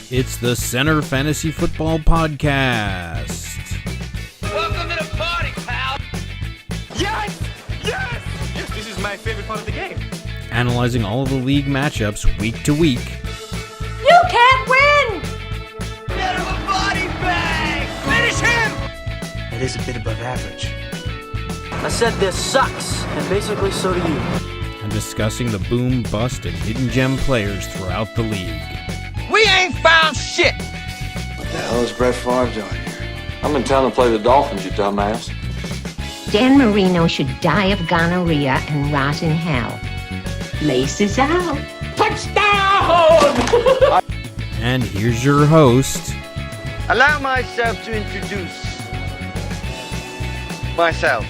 It's the Center Fantasy Football Podcast. Welcome to the party, pal! Yes! Yes! Yes, this is my favorite part of the game. Analyzing all of the league matchups week to week. You can't win! Get him a body bag! Finish him! It is a bit above average. I said this sucks, and basically so do you. And discussing the boom, bust, and hidden gem players throughout the league. We ain't found shit! What the hell is Brett Favre doing here? I'm in town to play the Dolphins, you dumbass. Dan Marino should die of gonorrhea and rot in hell. Laces out. Touchdown! And here's your host, Allow myself to introduce myself.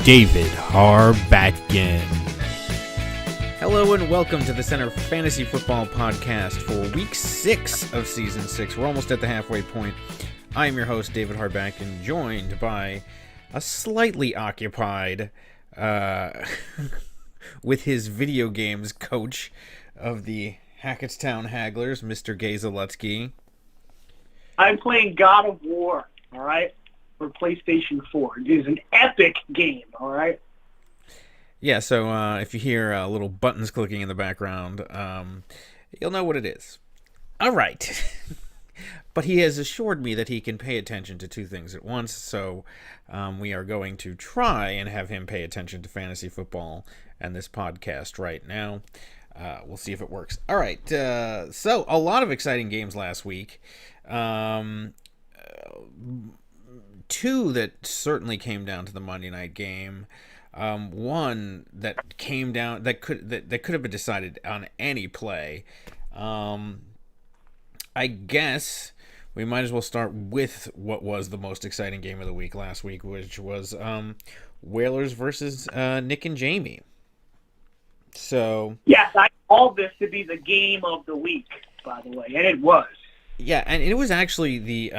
David Harbacken. Hello and welcome to the Center Fantasy Football Podcast for Week 6 of Season 6. We're almost at the halfway point. I am your host, David Harbacken, joined by a slightly occupied, with his video games coach of the Hackettstown Hagglers, Mr. Gay Zaletzky. I'm playing God of War, all right, for PlayStation 4. It is an epic game, all right? Yeah, so if you hear little buttons clicking in the background, you'll know what it is. All right. But he has assured me that he can pay attention to two things at once, so we are going to try and have him pay attention to fantasy football and this podcast right now. We'll see if it works. All right, so a lot of exciting games last week. Two that certainly came down to the Monday night game. One that came down that could have been decided on any play. I guess we might as well start with what was the most exciting game of the week last week, which was Whalers versus Nick and Jamie. So yes, I called this to be the game of the week, by the way, and it was. Yeah, and it was actually the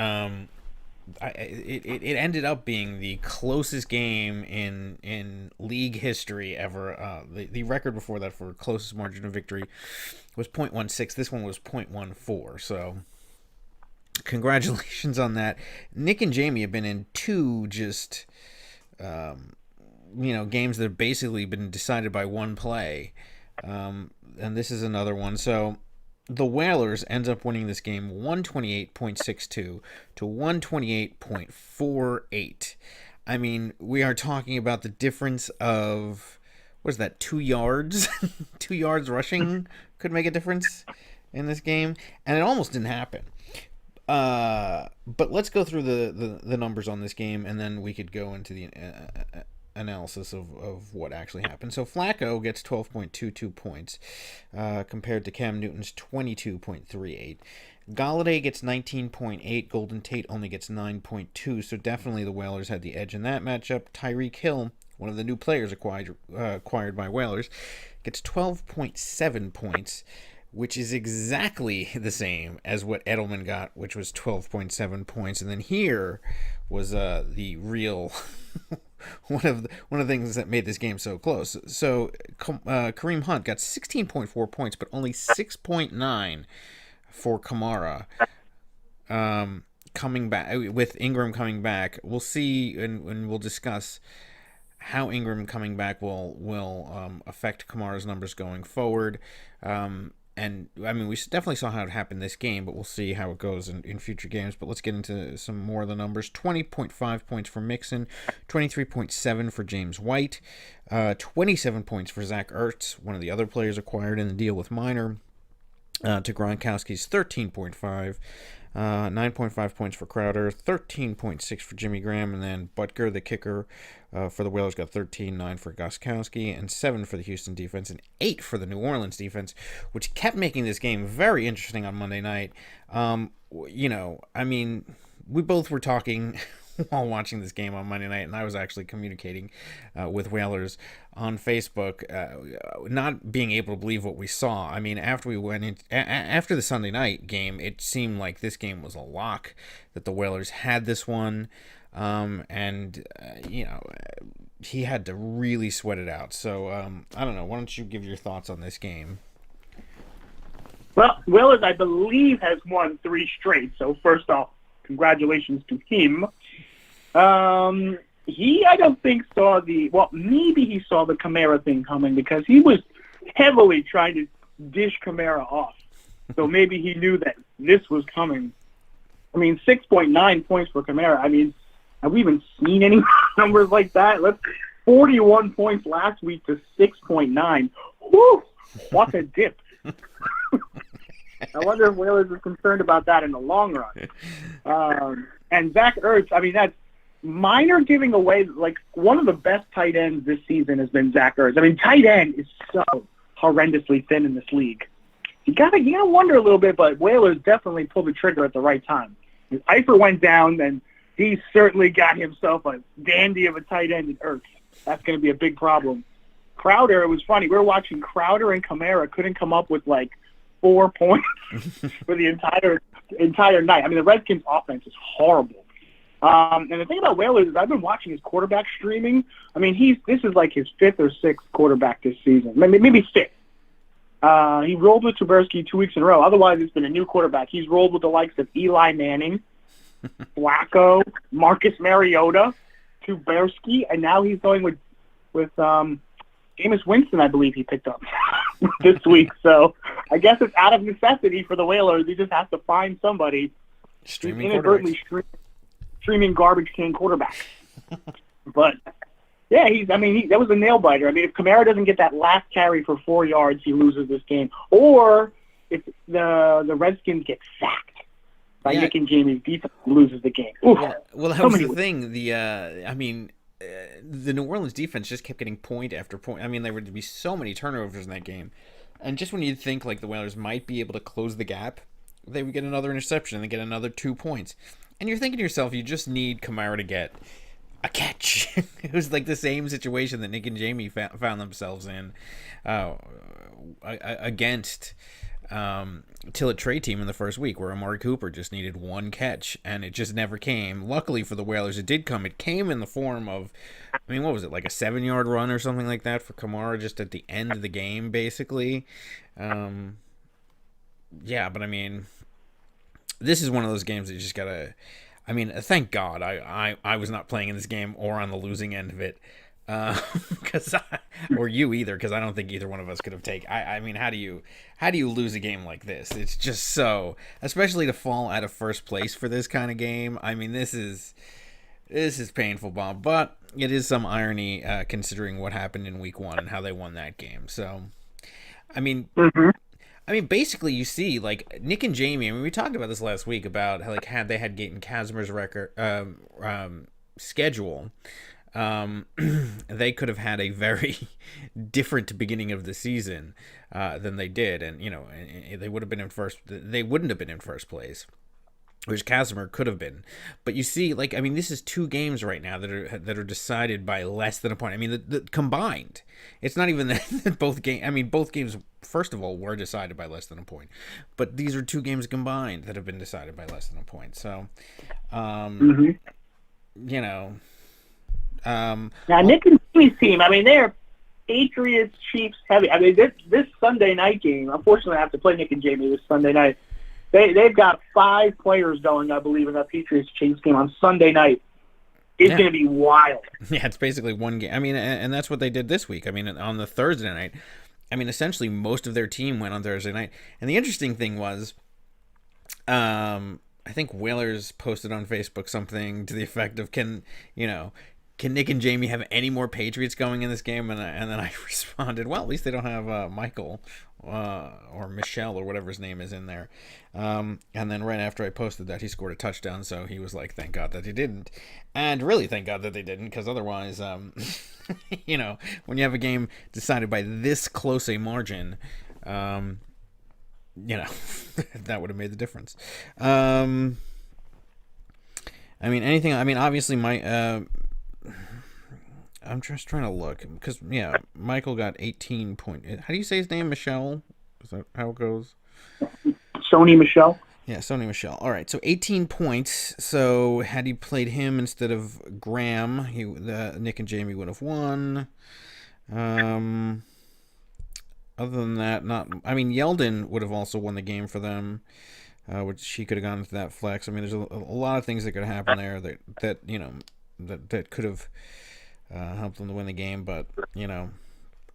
it ended up being the closest game in league history ever. The record before that for closest margin of victory was .16. This one was .14. So congratulations on that. Nick and Jamie have been in two just games that have basically been decided by one play, and this is another one. So the Whalers ends up winning this game 128.62 to 128.48. I mean, we are talking about the difference of, what is that, 2 yards? 2 yards rushing could make a difference in this game, and it almost didn't happen. But let's go through the numbers on this game, and then we could go into the analysis of what actually happened. So Flacco gets 12.22 points compared to Cam Newton's 22.38. Galladay gets 19.8. Golden Tate only gets 9.2. So definitely the Whalers had the edge in that matchup. Tyreek Hill, one of the new players acquired by Whalers, gets 12.7 points, which is exactly the same as what Edelman got, which was 12.7 points. And then here was the real one of the things that made this game so close. So Kareem Hunt got 16.4 points, but only 6.9 for Kamara. Coming back with Ingram coming back, we'll see, and we'll discuss how Ingram coming back will affect Kamara's numbers going forward. And, I mean, we definitely saw how it happened this game, but we'll see how it goes in future games. But let's get into some more of the numbers. 20.5 points for Mixon, 23.7 for James White, 27 points for Zach Ertz, one of the other players acquired in the deal with Minor, to Gronkowski's 13.5. 9.5 points for Crowder, 13.6 for Jimmy Graham, and then Butker, the kicker, for the Whalers, got 13, 9 for Gostkowski, and 7 for the Houston defense, and 8 for the New Orleans defense, which kept making this game very interesting on Monday night. I mean, we both were talking while watching this game on Monday night, and I was actually communicating with Whalers on Facebook, not being able to believe what we saw. I mean, after we went in, after the Sunday night game, it seemed like this game was a lock, that the Whalers had this one, he had to really sweat it out. So I don't know. Why don't you give your thoughts on this game? Well, Willard, I believe, has won 3 straight. So first off, congratulations to him. He, I don't think, maybe he saw the Kamara thing coming because he was heavily trying to dish Kamara off. So maybe he knew that this was coming. I mean, 6.9 points for Kamara. I mean, have we even seen any numbers like that? 41 points last week to 6.9. Woo! What a dip. I wonder if Whalers is concerned about that in the long run. And Zach Ertz, I mean, that's minor giving away. Like, one of the best tight ends this season has been Zach Ertz. I mean, tight end is so horrendously thin in this league. You gotta wonder a little bit, but Whalers definitely pulled the trigger at the right time. If Eifert went down, then he certainly got himself a dandy of a tight end in Ertz. That's going to be a big problem. Crowder, it was funny. We were watching Crowder and Kamara couldn't come up with 4 points for the entire night. I mean, the Redskins' offense is horrible. And the thing about Whalers is I've been watching his quarterback streaming. I mean, this is like his 5th or 6th quarterback this season, maybe 5th. He rolled with Trubisky 2 weeks in a row. Otherwise, it's been a new quarterback. He's rolled with the likes of Eli Manning, Flacco, Marcus Mariota, Trubisky, and now he's going with Jameis Winston, I believe he picked up this week. So I guess it's out of necessity for the Whalers. He just has to find somebody inadvertently streaming garbage can quarterback. But yeah, that was a nail biter. I mean, if Kamara doesn't get that last carry for 4 yards, he loses this game. Or if the Redskins get sacked by Nick and Jamie's defense, loses the game. Oof. Well, that was the thing. The New Orleans defense just kept getting point after point. I mean, there would be so many turnovers in that game. And just when you'd think the Whalers might be able to close the gap, they would get another interception and they get another 2 points. And you're thinking to yourself, you just need Kamara to get a catch. It was like the same situation that Nick and Jamie found themselves in against Tillett trade team in the first week, where Amari Cooper just needed 1 catch, and it just never came. Luckily for the Whalers, it did come. It came in the form of, I mean, what was it, like a 7-yard run or something like that for Kamara just at the end of the game, basically. Yeah, but I mean, this is one of those games that you just gotta. I mean, thank God I was not playing in this game or on the losing end of it, or you either, because I don't think either one of us could have taken. I mean, how do you lose a game like this? It's just so, especially to fall out of first place for this kind of game. I mean, this is painful, Bob, but it is some irony considering what happened in week 1 and how they won that game. So, I mean. Mm-hmm. I mean, basically, you see, Nick and Jamie. I mean, we talked about this last week about how, had they had Gaten Casimir's record schedule, they could have had a very different beginning of the season than they did, and they would have been in first. They wouldn't have been in first place, which Casimir could have been. But you see, I mean, this is 2 games right now that are decided by less than a point. I mean, the combined. It's not even that both games. I mean, both games, first of all, were decided by less than a point. But these are 2 games combined that have been decided by less than a point. So, now Nick and Jimmy's team. I mean, they're Patriots, Chiefs heavy. I mean, this Sunday night game. Unfortunately, I have to play Nick and Jamie this Sunday night. They've got 5 players going, I believe, in that Patriots Chiefs game on Sunday night. It's going to be wild. Yeah, it's basically one game. I mean, and that's what they did this week. I mean, on the Thursday night, I mean, essentially most of their team went on Thursday night. And the interesting thing was, I think Whalers posted on Facebook something to the effect of, can Nick and Jamie have any more Patriots going in this game? And then I responded, well, at least they don't have Michael or Michelle or whatever his name is in there. And then right after I posted that, he scored a touchdown. So he was like, thank God that he didn't. And really thank God that they didn't, because otherwise, when you have a game decided by this close a margin, that would have made the difference. I mean, obviously I'm just trying to look, because Michael got 18 points. How do you say his name? Michelle? Is that how it goes? Sony Michelle. Yeah, Sony Michelle. All right, so 18 points. So had he played him instead of Graham, Nick and Jamie would have won. Other than that, not. I mean, Yeldon would have also won the game for them, which she could have gone into that flex. I mean, there's a lot of things that could happen there that could have helped them to win the game. But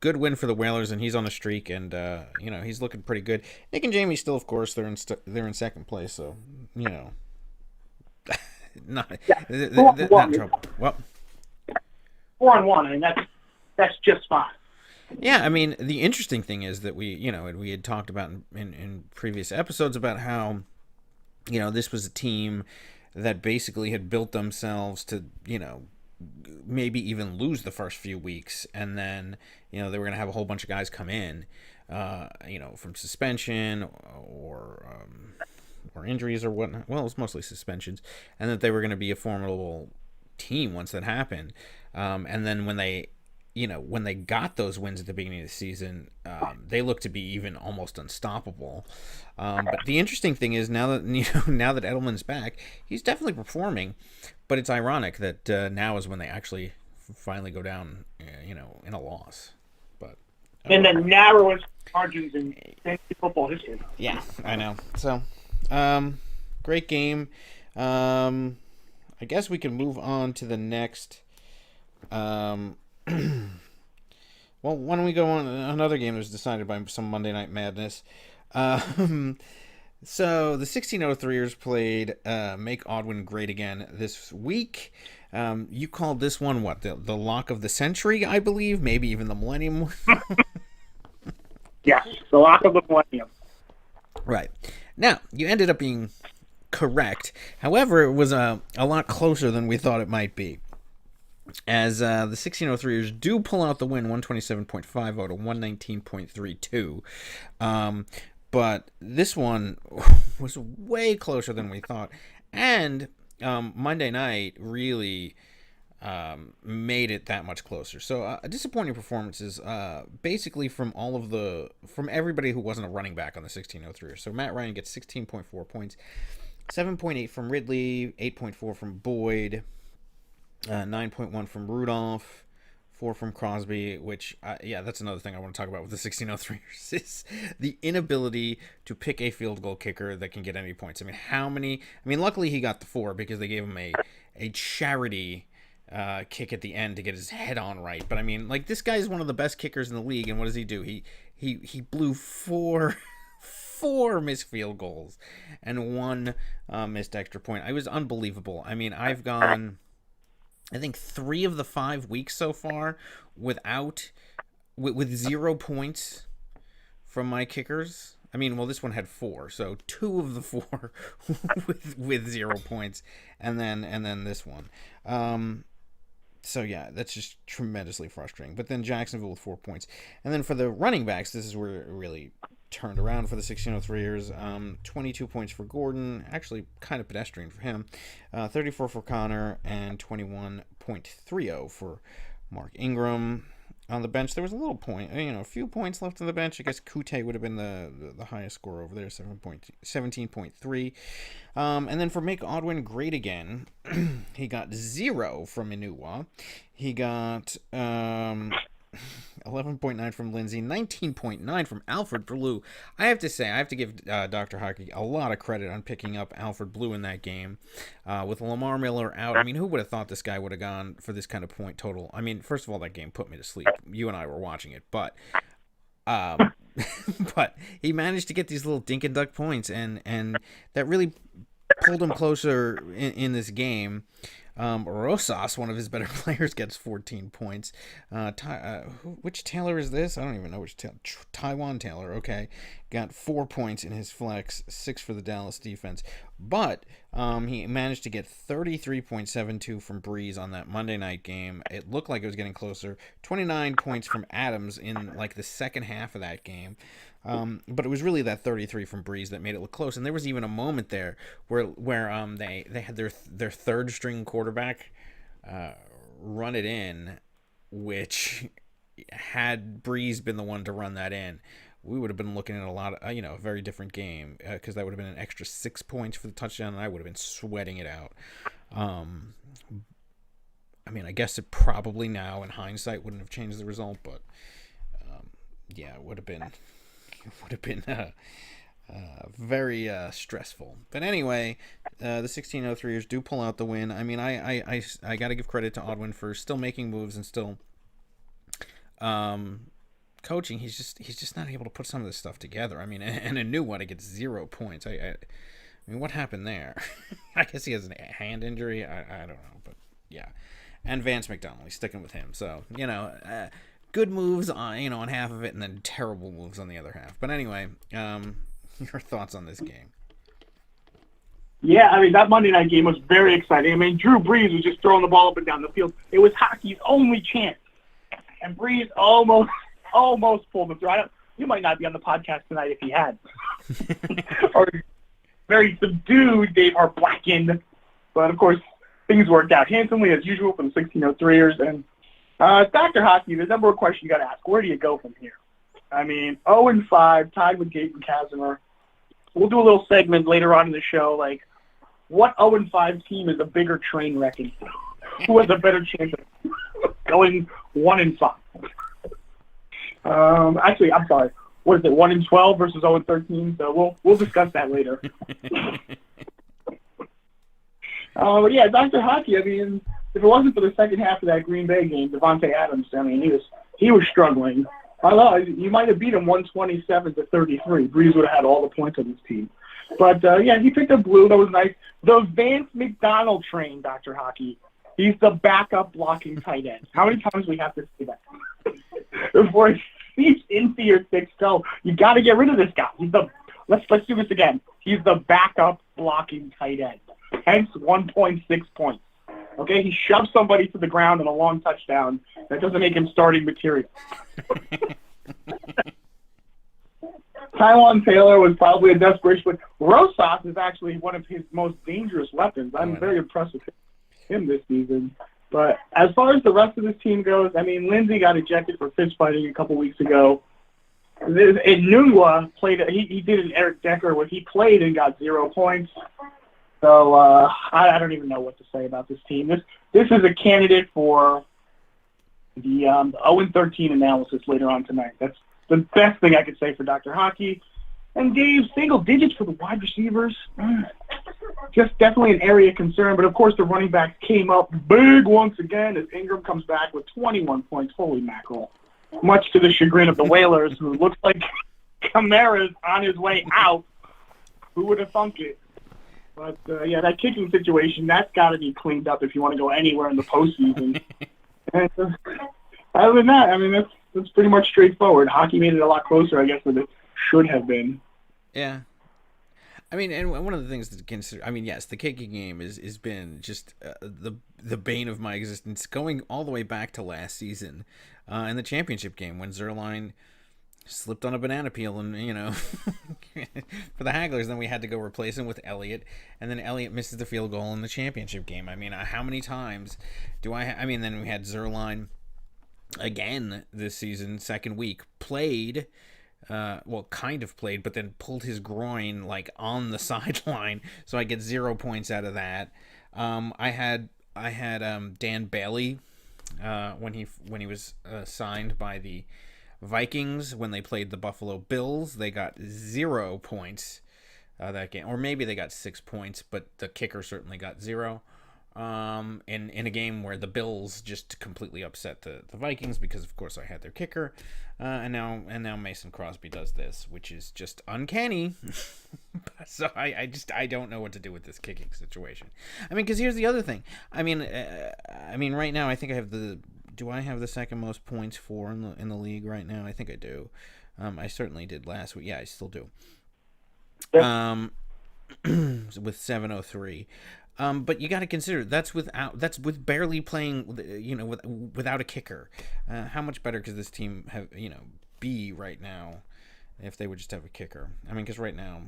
good win for the Whalers, and he's on a streak, and he's looking pretty good. Nick and Jamie still, of course, they're in second place, so not they're not in trouble. Well, 4-1, and that's just fine. Yeah, I mean, the interesting thing is that we had talked about in previous episodes about how, this was a team that basically had built themselves to, maybe even lose the first few weeks, and then, they were going to have a whole bunch of guys come in, from suspension or injuries or whatnot. Well, it was mostly suspensions, and that they were going to be a formidable team once that happened. And then when they got those wins at the beginning of the season, they looked to be even almost unstoppable. But the interesting thing is now that Edelman's back, he's definitely performing. But it's ironic that now is when they actually finally go down, in a loss. But in the narrowest margins in fantasy football history. Yeah, I know. So, great game. I guess we can move on to the next. Well, why don't we go on another game that was decided by some Monday Night Madness. So the 1603ers played Make Odwin Great Again this week. You called this one what? The lock of the century, I believe? Maybe even the millennium? Yes, the lock of the millennium. Right. Now, you ended up being correct. However, it was a lot closer than we thought it might be. As the 1603ers do pull out the win, 127.50 to 119.32. But this one was way closer than we thought. And Monday night really made it that much closer. So disappointing performances basically from everybody who wasn't a running back on the 1603ers. So Matt Ryan gets 16.4 points, 7.8 from Ridley, 8.4 from Boyd, 9.1 from Rudolph, 4 from Crosby, which, that's another thing I want to talk about with the 1603ers is the inability to pick a field goal kicker that can get any points. Luckily he got the 4 because they gave him a charity kick at the end to get his head on right. But this guy is one of the best kickers in the league, and what does he do? He blew 4 missed field goals and 1 missed extra point. It was unbelievable. I've gone, I think, 3 of the 5 weeks so far with 0 points from my kickers. This one had 4, so 2 of the 4 with 0 points, and then this one. So yeah, that's just tremendously frustrating. But then Jacksonville with 4 points, and then for the running backs, this is where it really turned around for the 1603ers. 22 points for Gordon, actually kind of pedestrian for him. 34 for Connor, and 21.30 for Mark Ingram. On the bench, there was a little point, a few points left on the bench. I guess Kute would have been the highest score over there, 17.3. And then for Make Odwin Great Again, he got 0 from Inouye. He got 11.9 from Lindsay, 19.9 from Alfred Blue. I have to give Dr. Hockey a lot of credit on picking up Alfred Blue in that game. With Lamar Miller out, who would have thought this guy would have gone for this kind of point total? First of all, that game put me to sleep. You and I were watching it, but but he managed to get these little dink and duck points, and that really pulled him closer in this game. Rosas, one of his better players, gets 14 points. Which Taylor is this? I don't even know which Taylor. Taiwan Taylor, okay. Got 4 points in his flex, 6 for the Dallas defense. But he managed to get 33.72 from Breeze on that Monday night game. It looked like it was getting closer. 29 points from Adams in the second half of that game. But it was really that 33 from Breeze that made it look close. And there was even a moment there where they had their third string quarterback run it in, which had Breeze been the one to run that in, we would have been looking at a lot of, a very different game, because that would have been an extra 6 points for the touchdown, and I would have been sweating it out. I mean, I guess it probably now in hindsight wouldn't have changed the result, but yeah, it would have been very stressful. But anyway, the 1603ers do pull out the win. I mean, I got to give credit to Odwin for still making moves and still coaching. He's just not able to put some of this stuff together. I mean, and a new one, it gets 0 points. I mean, what happened there? I guess he has a hand injury. I don't know, but yeah. And Vance McDonald, he's sticking with him. So, good moves on half of it, and then terrible moves on the other half. But anyway, your thoughts on this game? Yeah, I mean, that Monday night game was very exciting. I mean, Drew Brees was just throwing the ball up and down the field. It was hockey's only chance. And Brees almost pulled the throw. You might not be on the podcast tonight if he had. Or very subdued Dave Hartblacken. But, of course, things worked out handsomely, as usual, for the 1603ers. And Dr. Hockey, the number one question you got to ask, where do you go from here? I mean, 0-5, tied with Gaten Kazimir. We'll do a little segment later on in the show, like, what 0-5 team is a bigger train wreck? Who has a better chance of going 1-5? Actually, I'm sorry. What is it, 1-12 versus 0-13? So we'll discuss that later. But yeah, Dr. Hockey, I mean, if it wasn't for the second half of that Green Bay game, Devontae Adams, I mean, he was struggling. I don't know, you might have beat him 127-33. Brees would have had all the points on his team. But, yeah, he picked up blue. That was nice. The Vance McDonald train, Dr. Hockey. He's the backup blocking tight end. How many times do we have to say that? Before he seeps into your thick skull, you got to get rid of this guy. Let's do this again. He's the backup blocking tight end. Hence 1.6 points. Okay, he shoved somebody to the ground in a long touchdown. That doesn't make him starting material. Tywon Taylor was probably a desperation, but Rosas is actually one of his most dangerous weapons. I'm very impressed with him this season. But as far as the rest of this team goes, I mean, Lindsey got ejected for fist fighting a couple weeks ago. And Nungwa played. He did an Eric Decker where he played and got 0 points. So I don't even know what to say about this team. This is a candidate for the 0-13 analysis later on tonight. That's the best thing I could say for Dr. Hockey. And Dave, single digits for the wide receivers. Just definitely an area of concern. But, of course, the running backs came up big once again as Ingram comes back with 21 points. Holy mackerel. Much to the chagrin of the Whalers, who looks like Kamara's on his way out. Who would have thunk it? But, yeah, that kicking situation, that's got to be cleaned up if you want to go anywhere in the postseason. And, other than that, I mean, that's pretty much straightforward. Hockey made it a lot closer, I guess, than it should have been. Yeah. I mean, and one of the things to consider, I mean, yes, the kicking game has been just the bane of my existence, going all the way back to last season in the championship game when Zerline slipped on a banana peel and, for the Hagglers, then we had to go replace him with Elliott, and then Elliott misses the field goal in the championship game. I mean, how many times I mean, then we had Zerline again this season, second week, played, kind of played, but then pulled his groin, like, on the sideline, so I get 0 points out of that. I had Dan Bailey, when he was signed by the Vikings when they played the Buffalo Bills. They got 0 points that game, or maybe they got 6 points, but the kicker certainly got 0. In a game where the Bills just completely upset the Vikings because, of course, I had their kicker, and now Mason Crosby does this, which is just uncanny. So I don't know what to do with this kicking situation. I mean, because here's the other thing. I mean, right now I think I have do I have the second most points for in the league right now? I think I do. I certainly did last week. Yeah, I still do. With 703. But you got to consider that's with barely playing, without a kicker. How much better could this team have, be right now if they would just have a kicker? I mean, because right now,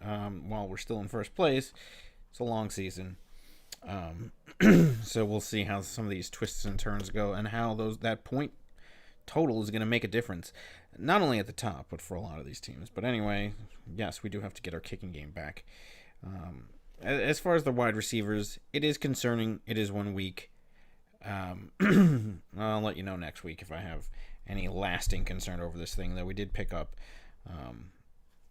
while we're still in first place, it's a long season. So we'll see how some of these twists and turns go and how that point total is going to make a difference, not only at the top, but for a lot of these teams. But anyway, yes, we do have to get our kicking game back. As far as the wide receivers, it is concerning. It is 1 week. I'll let you know next week if I have any lasting concern over this thing. Though we did pick up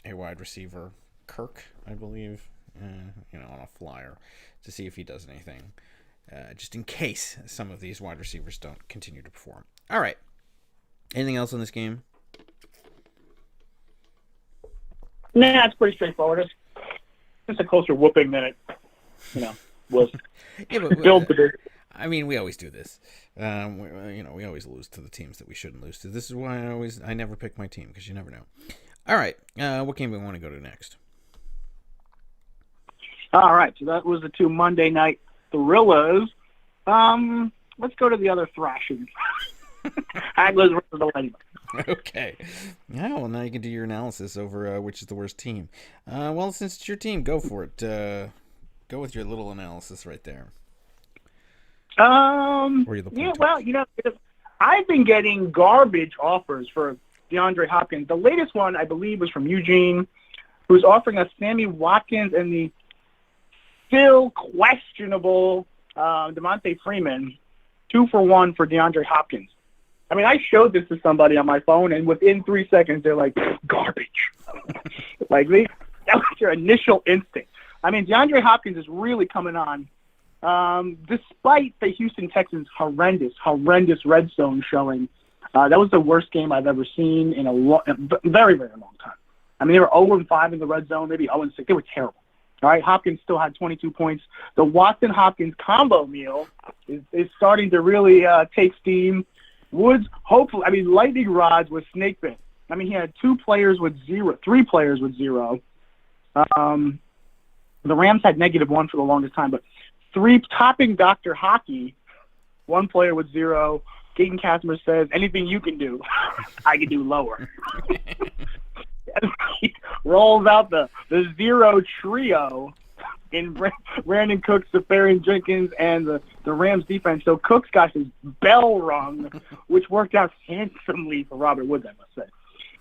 a wide receiver, Kirk, I believe, on a flyer to see if he does anything, just in case some of these wide receivers don't continue to perform. All right. Anything else on this game? Nah, it's pretty straightforward. It's a closer whooping than it, was Yeah, but, built to be. I mean, we always do this. We always lose to the teams that we shouldn't lose to. This is why I never pick my team, because you never know. All right, what game do we want to go to next? All right, so that was the 2 Monday night thrillers. Let's go to the other thrashing. Anglers versus the Lightning. Okay. Yeah, well, now you can do your analysis over which is the worst team. Well, since it's your team, go for it. Go with your little analysis right there. I've been getting garbage offers for DeAndre Hopkins. The latest one, I believe, was from Eugene, who's offering us Sammy Watkins and the still questionable Devontae Freeman, 2-for-1 for DeAndre Hopkins. I mean, I showed this to somebody on my phone, and within 3 seconds, they're like, garbage. That was your initial instinct. I mean, DeAndre Hopkins is really coming on. Despite the Houston Texans' horrendous red zone showing, that was the worst game I've ever seen in a very, very long time. I mean, they were 0-5 in the red zone, maybe 0-6. They were terrible. All right, Hopkins still had 22 points. The Watson-Hopkins combo meal is starting to really take steam. Woods, hopefully, lightning rods with snake bit. I mean, he had 3 players with 0. The Rams had -1 for the longest time, but 3 topping Dr. Hockey, 1 player with 0. Gaten Kazmer says, anything you can do, I can do lower. He rolls out the 0 trio in Brandon Cooks, Safarian Jenkins, and the Rams defense. So Cooks got his bell rung, which worked out handsomely for Robert Woods, I must say.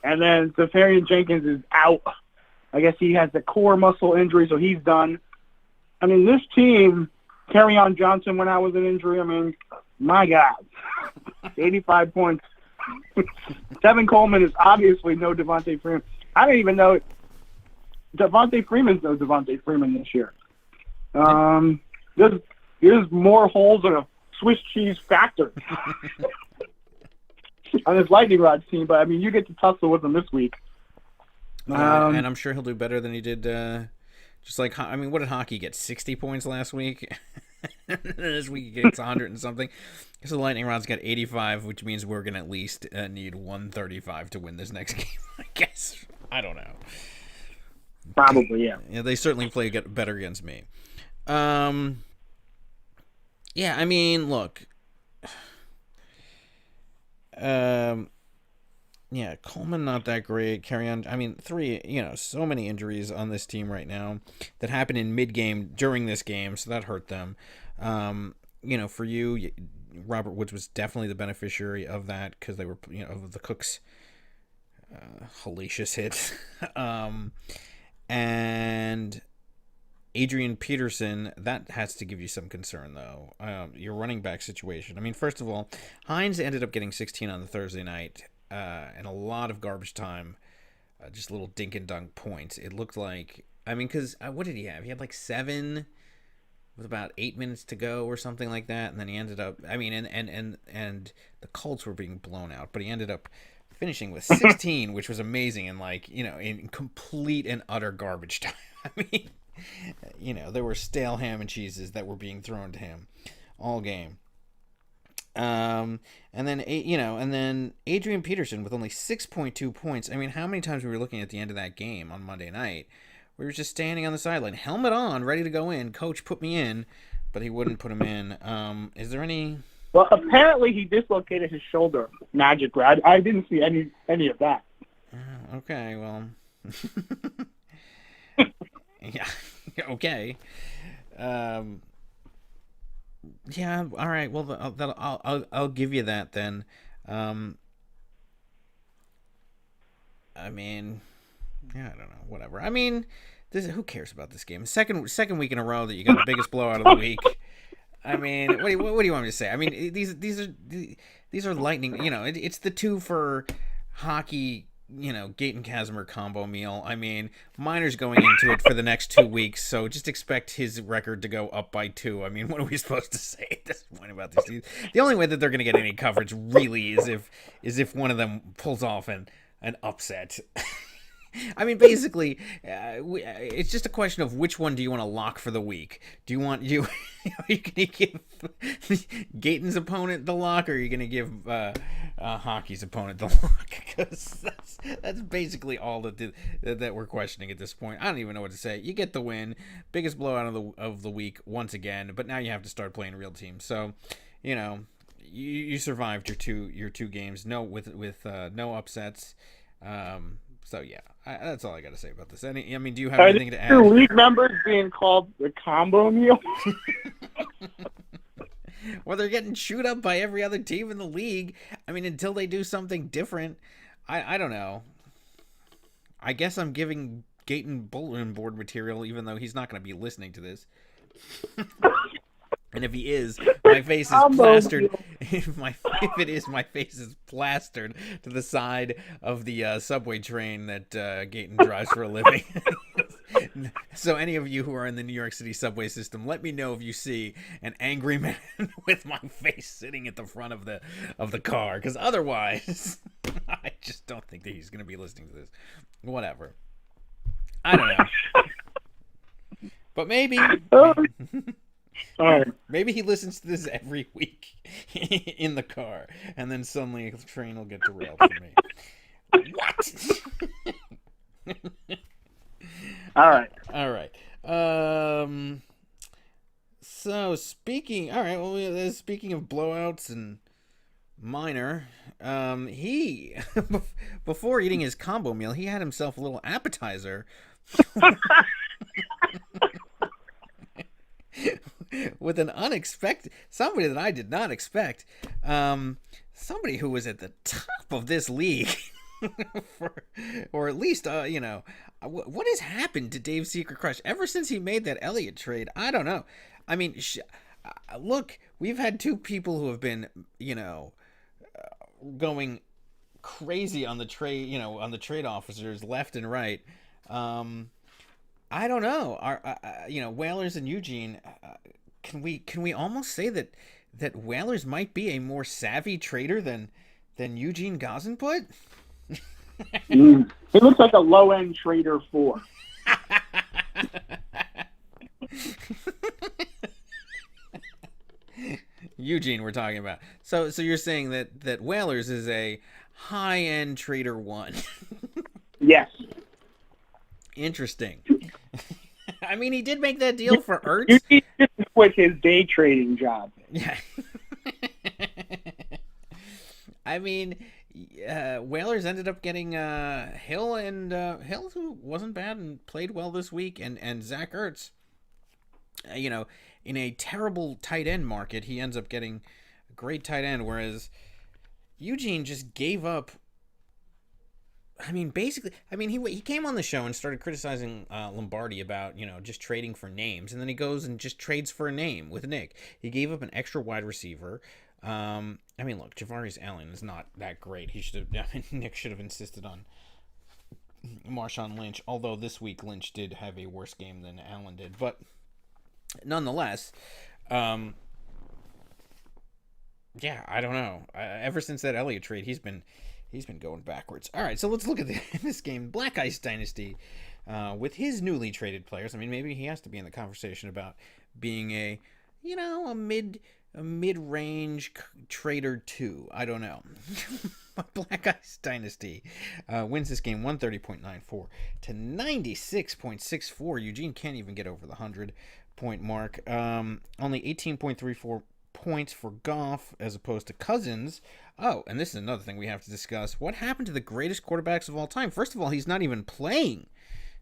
And then Safarian Jenkins is out. I guess he has the core muscle injury, so he's done. I mean, this team, Kerryon Johnson went out with an injury. I mean, my God, 85 points. Tevin Coleman is obviously no Devontae Freeman. I don't even know Devontae Freeman's no Devontae Freeman this year. There's more holes in a Swiss cheese factory on this lightning rod team, but I mean, you get to tussle with him this week. And I'm sure he'll do better than he did. What did Hockey get? 60 points last week. This week he gets 100 and something. So the Lightning Rod's got 85, which means we're gonna at least need 135 to win this next game. I guess. I don't know. Probably, yeah. Yeah, they certainly play better against me. Yeah, I mean, look. Yeah, Coleman not that great. Kerryon, I mean, 3, so many injuries on this team right now that happened in mid-game during this game, so that hurt them. For you, Robert Woods was definitely the beneficiary of that because they were, of the Cooks' hellacious hit. And Adrian Peterson, that has to give you some concern, though. Your running back situation. I mean, first of all, Hines ended up getting 16 on the Thursday night. And a lot of garbage time, just little dink and dunk points. It looked like, because what did he have? He had like 7 with about 8 minutes to go or something like that, and then he ended up, and the Colts were being blown out, but he ended up finishing with 16, which was amazing, and in complete and utter garbage time. There were stale ham and cheeses that were being thrown to him all game. And then Adrian Peterson with only 6.2 points. I mean, how many times we were looking at the end of that game on Monday night? We were just standing on the sideline, helmet on, ready to go in. Coach put me in, but he wouldn't put him in. Is there any? Well, apparently he dislocated his shoulder magically. I didn't see any of that. Okay, well, yeah, okay. Yeah, all right. Well, I'll give you that then. I mean, yeah, I don't know. Whatever. I mean, who cares about this game? Second week in a row that you got the biggest blowout of the week. I mean, what do you want me to say? I mean, these are lightning. You know, it's the two for hockey. You know, Gate and Casimir combo meal. I mean, Miner's going into it for the next 2 weeks, so just expect his record to go up by 2. I mean, what are we supposed to say at this point about these teams? The only way that they're going to get any coverage really is if one of them pulls off an upset. I mean, basically, it's just a question of which one do you want to lock for the week. Do you want you? Are you going to give Gayton's opponent the lock, or are you going to give Hockey's opponent the lock? Because that's basically all that we're questioning at this point. I don't even know what to say. You get the win, biggest blowout of the week once again, but now you have to start playing real teams. So, you know, you survived your two games. With no upsets. So yeah, that's all I got to say about this. Do you have anything to add? Your league members being called the combo meal. Well, they're getting chewed up by every other team in the league. I mean, until they do something different, I don't know. I guess I'm giving Gayton bulletin board material, even though he's not going to be listening to this. And if he is, my face is plastered. If it is, my face is plastered to the side of the subway train that Gayton drives for a living. So any of you who are in the New York City subway system, let me know if you see an angry man with my face sitting at the front of the car, because otherwise, I just don't think that he's going to be listening to this. Whatever. I don't know. But maybe. Maybe he listens to this every week in the car, and then suddenly the train will get derailed for me. What? All right. So speaking of blowouts and Miner, he before eating his combo meal, he had himself a little appetizer. With an somebody that I did not expect, somebody who was at the top of this league, or at least, what has happened to Dave's Secret Crush ever since he made that Elliott trade? I don't know. I mean, look, we've had two people who have been, going crazy on the trade officers left and right. I don't know. Whalers and Eugene. Can we almost say that Whalers might be a more savvy trader than Eugene Gazenput? He looks like a low end trader 4. Eugene, we're talking about. So you're saying that Whalers is a high end trader 1. Yes. Interesting. I mean, he did make that deal for Ertz. He just quit his day trading job. Yeah. I mean, Whalers ended up getting Hill, who wasn't bad and played well this week, and Zach Ertz. In a terrible tight end market, he ends up getting a great tight end, whereas Eugene just gave up. I mean, he came on the show and started criticizing Lombardi about, just trading for names. And then he goes and just trades for a name with Nick. He gave up an extra wide receiver. Look, Javarius Allen is not that great. Nick should have insisted on Marshawn Lynch, although this week Lynch did have a worse game than Allen did. But nonetheless, I don't know. Ever since that Elliott trade, he's been going backwards. All right, so let's look at this game. Black Ice Dynasty, with his newly traded players. I mean, maybe he has to be in the conversation about being a mid-range trader 2. I don't know. Black Ice Dynasty wins this game 130.94 to 96.64. Eugene can't even get over the 100-point mark. Only 18.34 points for Goff as opposed to Cousins. Oh, and this is another thing we have to discuss. What happened to the greatest quarterbacks of all time? First of all, he's not even playing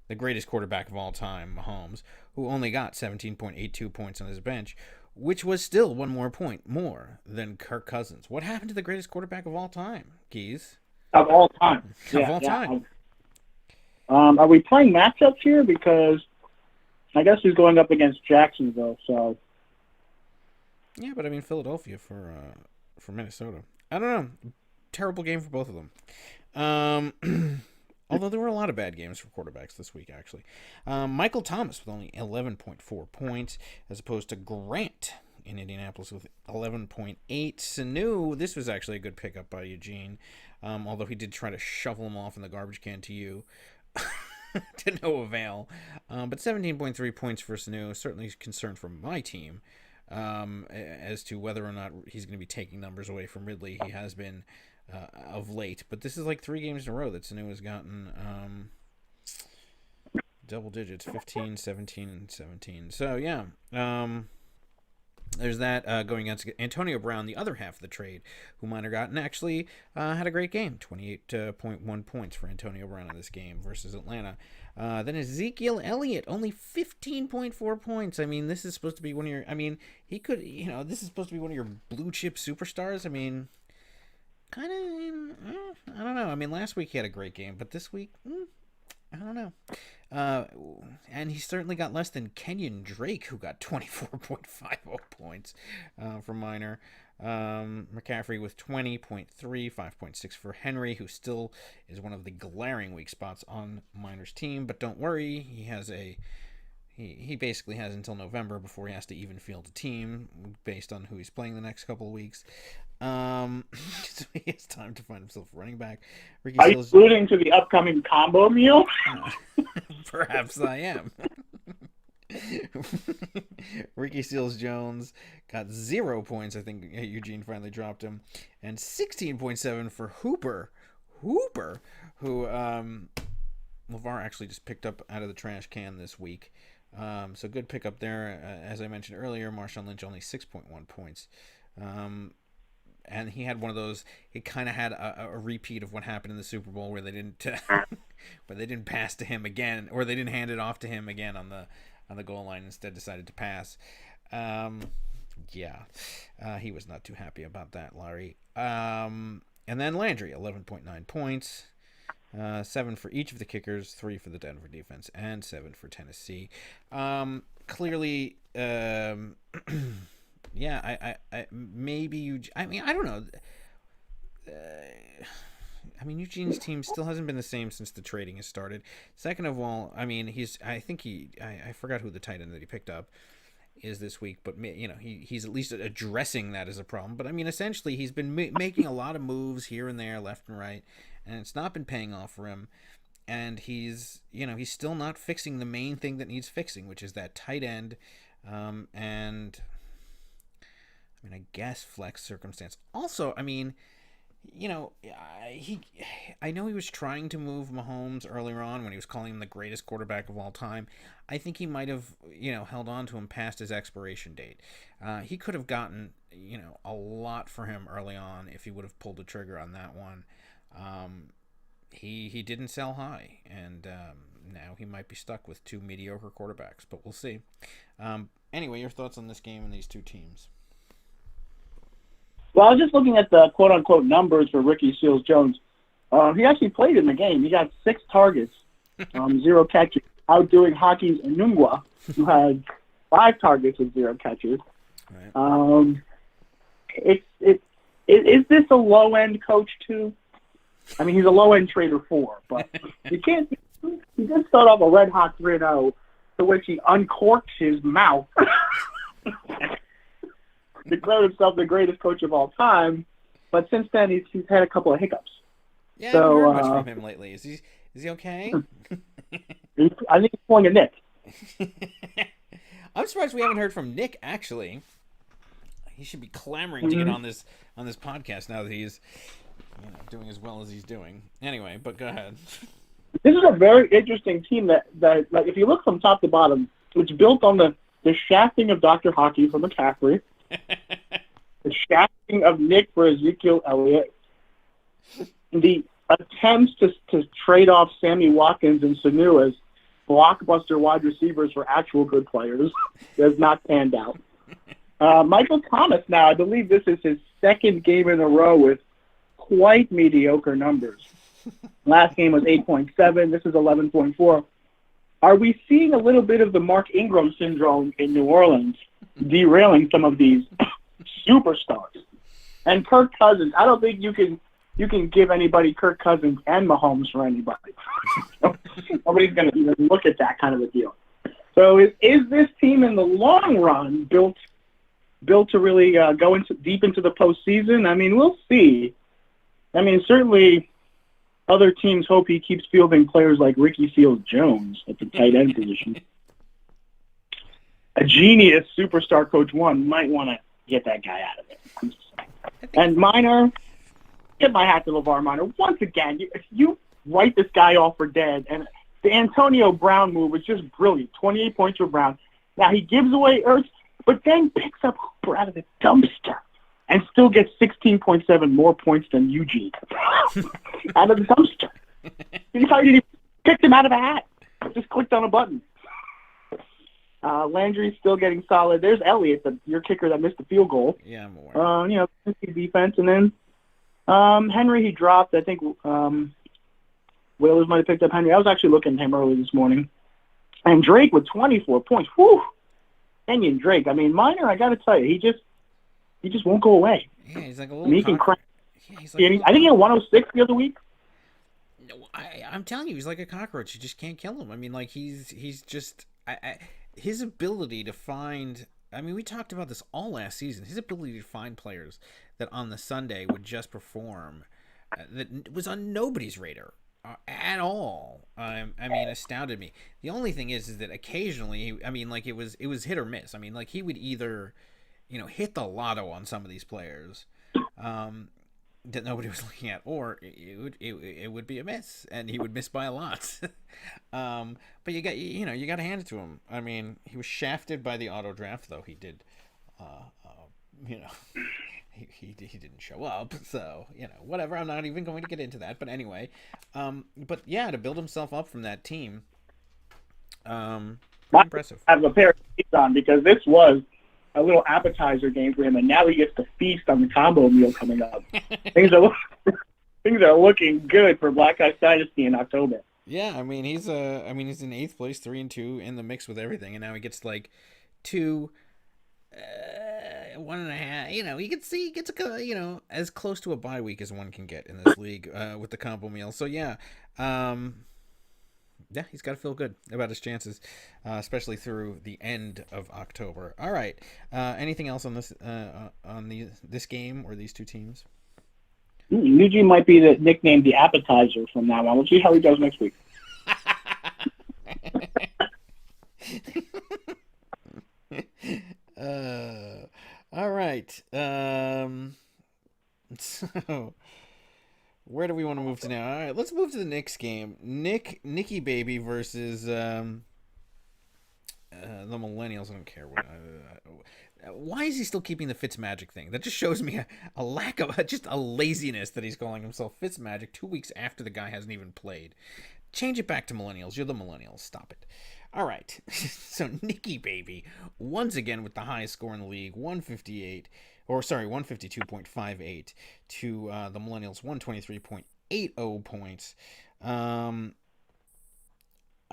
the greatest quarterback of all time, Mahomes, who only got 17.82 points on his bench, which was still 1 more point more than Kirk Cousins. What happened to the greatest quarterback of all time, Keys? Of all time. Of all time. Are we playing matchups here? Because I guess he's going up against Jacksonville, so. Yeah, but I mean Philadelphia for Minnesota. I don't know. Terrible game for both of them. Although there were a lot of bad games for quarterbacks this week, actually. Michael Thomas with only 11.4 points, as opposed to Grant in Indianapolis with 11.8. Sanu, this was actually a good pickup by Eugene, although he did try to shovel him off in the garbage can to you. To no avail. But 17.3 points for Sanu, certainly concerned for my team as to whether or not he's going to be taking numbers away from Ridley. He has been of late, but this is like 3 games in a row that Sanu has gotten double digits, 15, 17, and 17. So, yeah, there's that going against Antonio Brown, the other half of the trade, who Miner got, and actually had a great game, 28.1 points for Antonio Brown in this game versus Atlanta. Then Ezekiel Elliott, only 15.4 points. I mean, this is supposed to be one of your, this is supposed to be one of your blue chip superstars. I mean, kind of, I don't know. I mean, last week he had a great game, but this week, I don't know. And he certainly got less than Kenyon Drake, who got 24.50 points for Miner. McCaffrey with 20.3, 5.6 for Henry, who still is one of the glaring weak spots on Miner's team. But don't worry, he basically has until November before he has to even field a team based on who he's playing the next couple of weeks. So he has time to find himself running back. Are you alluding to the upcoming combo meal? Perhaps I am. Ricky Seals-Jones got 0 points. I think Eugene finally dropped him. And 16.7 for Hooper, who LeVar actually just picked up out of the trash can this week. So good pickup there. As I mentioned earlier, Marshawn Lynch only 6.1 points. And he had one of those. He kind of had a repeat of what happened in the Super Bowl, where they didn't, pass to him again, or they didn't hand it off to him again on the goal line. Instead, decided to pass. He was not too happy about that, Larry. And then Landry, 11.9 points, 7 for each of the kickers, 3 for the Denver defense, and 7 for Tennessee. Clearly. Yeah, I maybe you. I mean, I don't know. Eugene's team still hasn't been the same since the trading has started. Second of all, I mean, I forgot who the tight end that he picked up is this week, but he's at least addressing that as a problem. But I mean, essentially, he's been making a lot of moves here and there, left and right, and it's not been paying off for him. And he's still not fixing the main thing that needs fixing, which is that tight end, and. I guess flex circumstance. Also, I know he was trying to move Mahomes earlier on when he was calling him the greatest quarterback of all time. I think he might have, held on to him past his expiration date. He could have gotten, a lot for him early on if he would have pulled the trigger on that one. He didn't sell high, and now he might be stuck with 2 mediocre quarterbacks, but we'll see. Anyway, your thoughts on this game and these two teams? Well, I was just looking at the quote-unquote numbers for Ricky Seals-Jones. He actually played in the game. He got 6 targets, 0 catches, outdoing Hawkins Enungwa, who had 5 targets with 0 catches. Right. Is this a low-end coach, too? I mean, he's a low-end trader 4, but you can't. He did start off a red-hot 3-0, to which he uncorked his mouth. Declared himself the greatest coach of all time, but since then he's had a couple of hiccups. Yeah, so, I haven't heard much from him lately. Is he okay? I think he's pulling a Nick. I'm surprised we haven't heard from Nick. Actually, he should be clamoring to get on this podcast now that he's doing as well as he's doing. Anyway, but go ahead. This is a very interesting team that like if you look from top to bottom, it's built on the shafting of Dr. Hockey for McCaffrey. The shafting of Nick for Ezekiel Elliott, the attempts to trade off Sammy Watkins and Sanu as blockbuster wide receivers for actual good players has not panned out. Michael Thomas now, I believe this is his 2nd game in a row with quite mediocre numbers. Last game was 8.7. This is 11.4. Are we seeing a little bit of the Mark Ingram syndrome in New Orleans, derailing some of these superstars? And Kirk Cousins, I don't think you can give anybody Kirk Cousins and Mahomes for anybody. Nobody's going to even look at that kind of a deal. So is this team in the long run built to really go deep into the postseason? I mean, we'll see. I mean, certainly other teams hope he keeps fielding players like Ricky Seals-Jones at the tight end position. A genius superstar coach one might want to get that guy out of it. And Minor, get my hat to LeVar Minor. Once again, you write this guy off for dead. And the Antonio Brown move was just brilliant. 28 points for Brown. Now he gives away Ertz, but then picks up Hooper out of the dumpster and still gets 16.7 more points than Eugene out of the dumpster. He picked him out of a hat. Just clicked on a button. Landry's still getting solid. There's Elliott, your kicker that missed the field goal. Yeah, I'm aware. Defense. And then Henry, he dropped. I think Whalers might have picked up Henry. I was actually looking at him early this morning. And Drake with 24 points. Whew. Kenyon Drake. I mean, Minor, I got to tell you, he just won't go away. Yeah, he's like a I little. mean, he can crank. Yeah, he's like I think he had 106 the other week. No, I'm telling you, he's like a cockroach. You just can't kill him. I mean, like he's just his ability to find. I mean, we talked about this all last season. His ability to find players that on the Sunday would just perform that was on nobody's radar at all. I mean, astounded me. The only thing is that occasionally, I mean, like it was hit or miss. I mean, like he would either, hit the lotto on some of these players that nobody was looking at, or it would be a miss, and he would miss by a lot. But you got to hand it to him. I mean, he was shafted by the auto draft, though he did. He didn't show up, so whatever. I'm not even going to get into that. But anyway, but yeah, to build himself up from that team, impressive. I have a pair of feet on because this was a little appetizer game for him, and now he gets to feast on the combo meal coming up. things are looking good for Black Ice Dynasty in October. Yeah, I mean he's in 8th place, 3-2 in the mix with everything, and now he gets like 2. 1.5. He gets as close to a bye week as one can get in this league with the combo meal. So yeah, he's got to feel good about his chances, especially through the end of October. All right, anything else on this this game or these two teams? Eugene might be nicknamed the appetizer from now on. We'll see how he does next week. All right. So where do we want to move to now? All right, let's move to the Knicks game. Nicky Baby versus the Millennials. I don't care what. Why is he still keeping the Fitzmagic thing? That just shows me a lack of just a laziness that he's calling himself Fitzmagic 2 weeks after the guy hasn't even played. Change it back to Millennials. You're the Millennials. Stop it. All right. So Nicky Baby once again with the highest score in the league, 152.58 to the Millennials 123.80 points.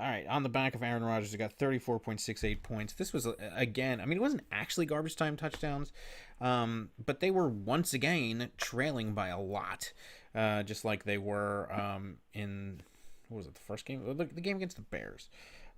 All right, on the back of Aaron Rodgers, he got 34.68 points. This was, again, I mean, it wasn't actually garbage time touchdowns, but they were once again trailing by a lot, just like they were in, what was it, the first game? The game against the Bears.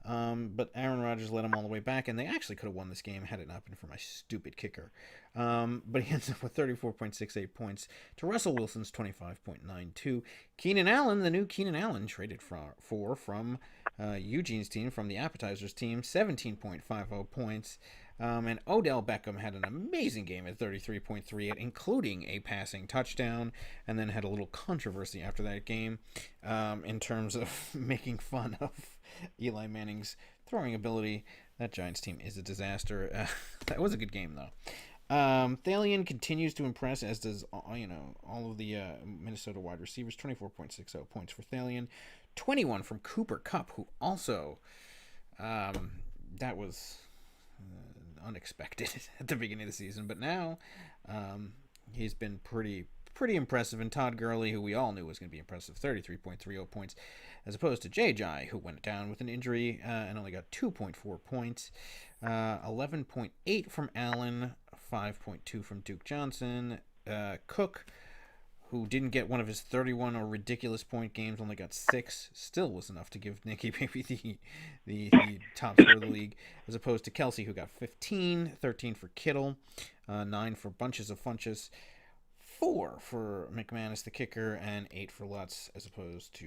But Aaron Rodgers led them all the way back, and they actually could have won this game had it not been for my stupid kicker. But he ends up with 34.68 points to Russell Wilson's 25.92. Keenan Allen, the new Keenan Allen, traded from Eugene's team, from the Appetizers team, 17.50 points. And Odell Beckham had an amazing game at 33.38, including a passing touchdown, and then had a little controversy after that game in terms of making fun of Eli Manning's throwing ability. That Giants team is a disaster. That was a good game, though. Thalian continues to impress, as does all of the Minnesota wide receivers. 24.60 points for Thalian, 21 from Cooper Kupp, who also that was unexpected at the beginning of the season, but now he's been pretty pretty impressive, and Todd Gurley, who we all knew was going to be impressive, 33.30 points, as opposed to J.J., who went down with an injury and only got 2.4 points. 11.8 from Allen, 5.2 from Duke Johnson. Cook, who didn't get one of his 31 or ridiculous point games, only got 6, still was enough to give Nicky maybe the top scorer of the league, as opposed to Kelsey, who got 15, 13 for Kittle, 9 for Bunches of Funches, 4 for McManus, the kicker, and 8 for Lutz, as opposed to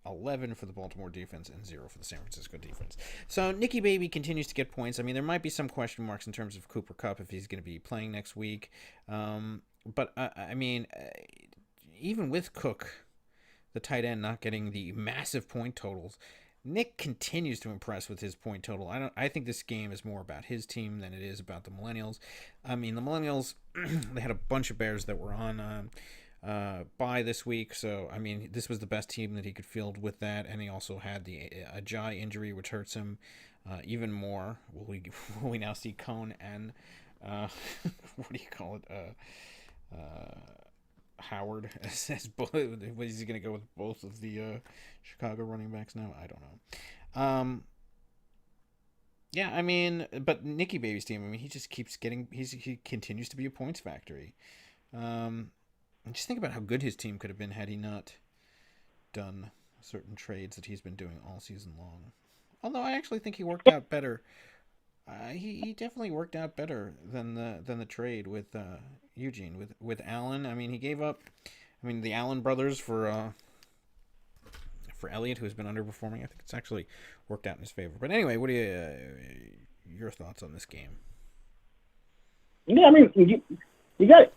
11 for the Baltimore defense and 0 for the San Francisco defense. So Nicky Baby continues to get points. I mean, there might be some question marks in terms of Cooper Kupp if he's going to be playing next week. But I mean, even with Cook, the tight end, not getting the massive point totals, Nick continues to impress with his point total. I think this game is more about his team than it is about the Millennials. I mean, the Millennials, they had a bunch of Bears that were on bye this week, so I mean, this was the best team that he could field with that, and he also had the Ajay injury, which hurts him even more. Will we now see Cone and what do you call it? Howard as both. Is he going to go with both of the Chicago running backs now? I don't know. Yeah, I mean, but Nicky Baby's team, I mean, he just keeps getting. He continues to be a points factory. Just think about how good his team could have been had he not done certain trades that he's been doing all season long. Although I actually think he worked out better. He definitely worked out better than the trade with Eugene with Allen. I mean, he gave up. I mean, the Allen brothers for Elliott, who's been underperforming. I think it's actually worked out in his favor. But anyway, what are your thoughts on this game? Yeah, I mean, you got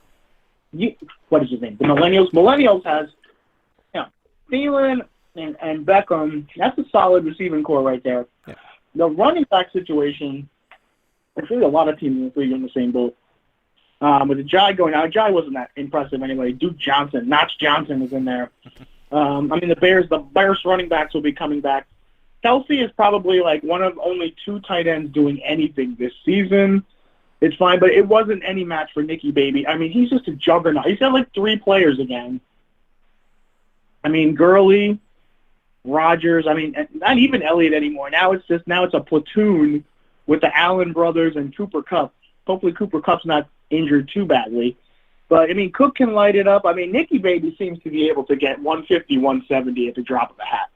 what is his name? The Millennials. Millennials has, Thielen and Beckham. That's a solid receiving core right there. Yeah. The running back situation, there's really a lot of teams in the league in the same boat. With the Jai going out, Jai wasn't that impressive anyway. Duke Johnson, Notch Johnson is in there. I mean, the Bears running backs will be coming back. Kelsey is probably like one of only 2 tight ends doing anything this season. It's fine, but it wasn't any match for Nicky Baby. I mean, he's just a juggernaut. He's got like 3 players again. I mean, Gurley, Rodgers. I mean, not even Elliott anymore. Now it's a platoon with the Allen brothers and Cooper Kupp. Hopefully Cooper Kupp's not injured too badly. But, I mean, Cook can light it up. I mean, Nicky Baby seems to be able to get 150, 170 at the drop of a hat.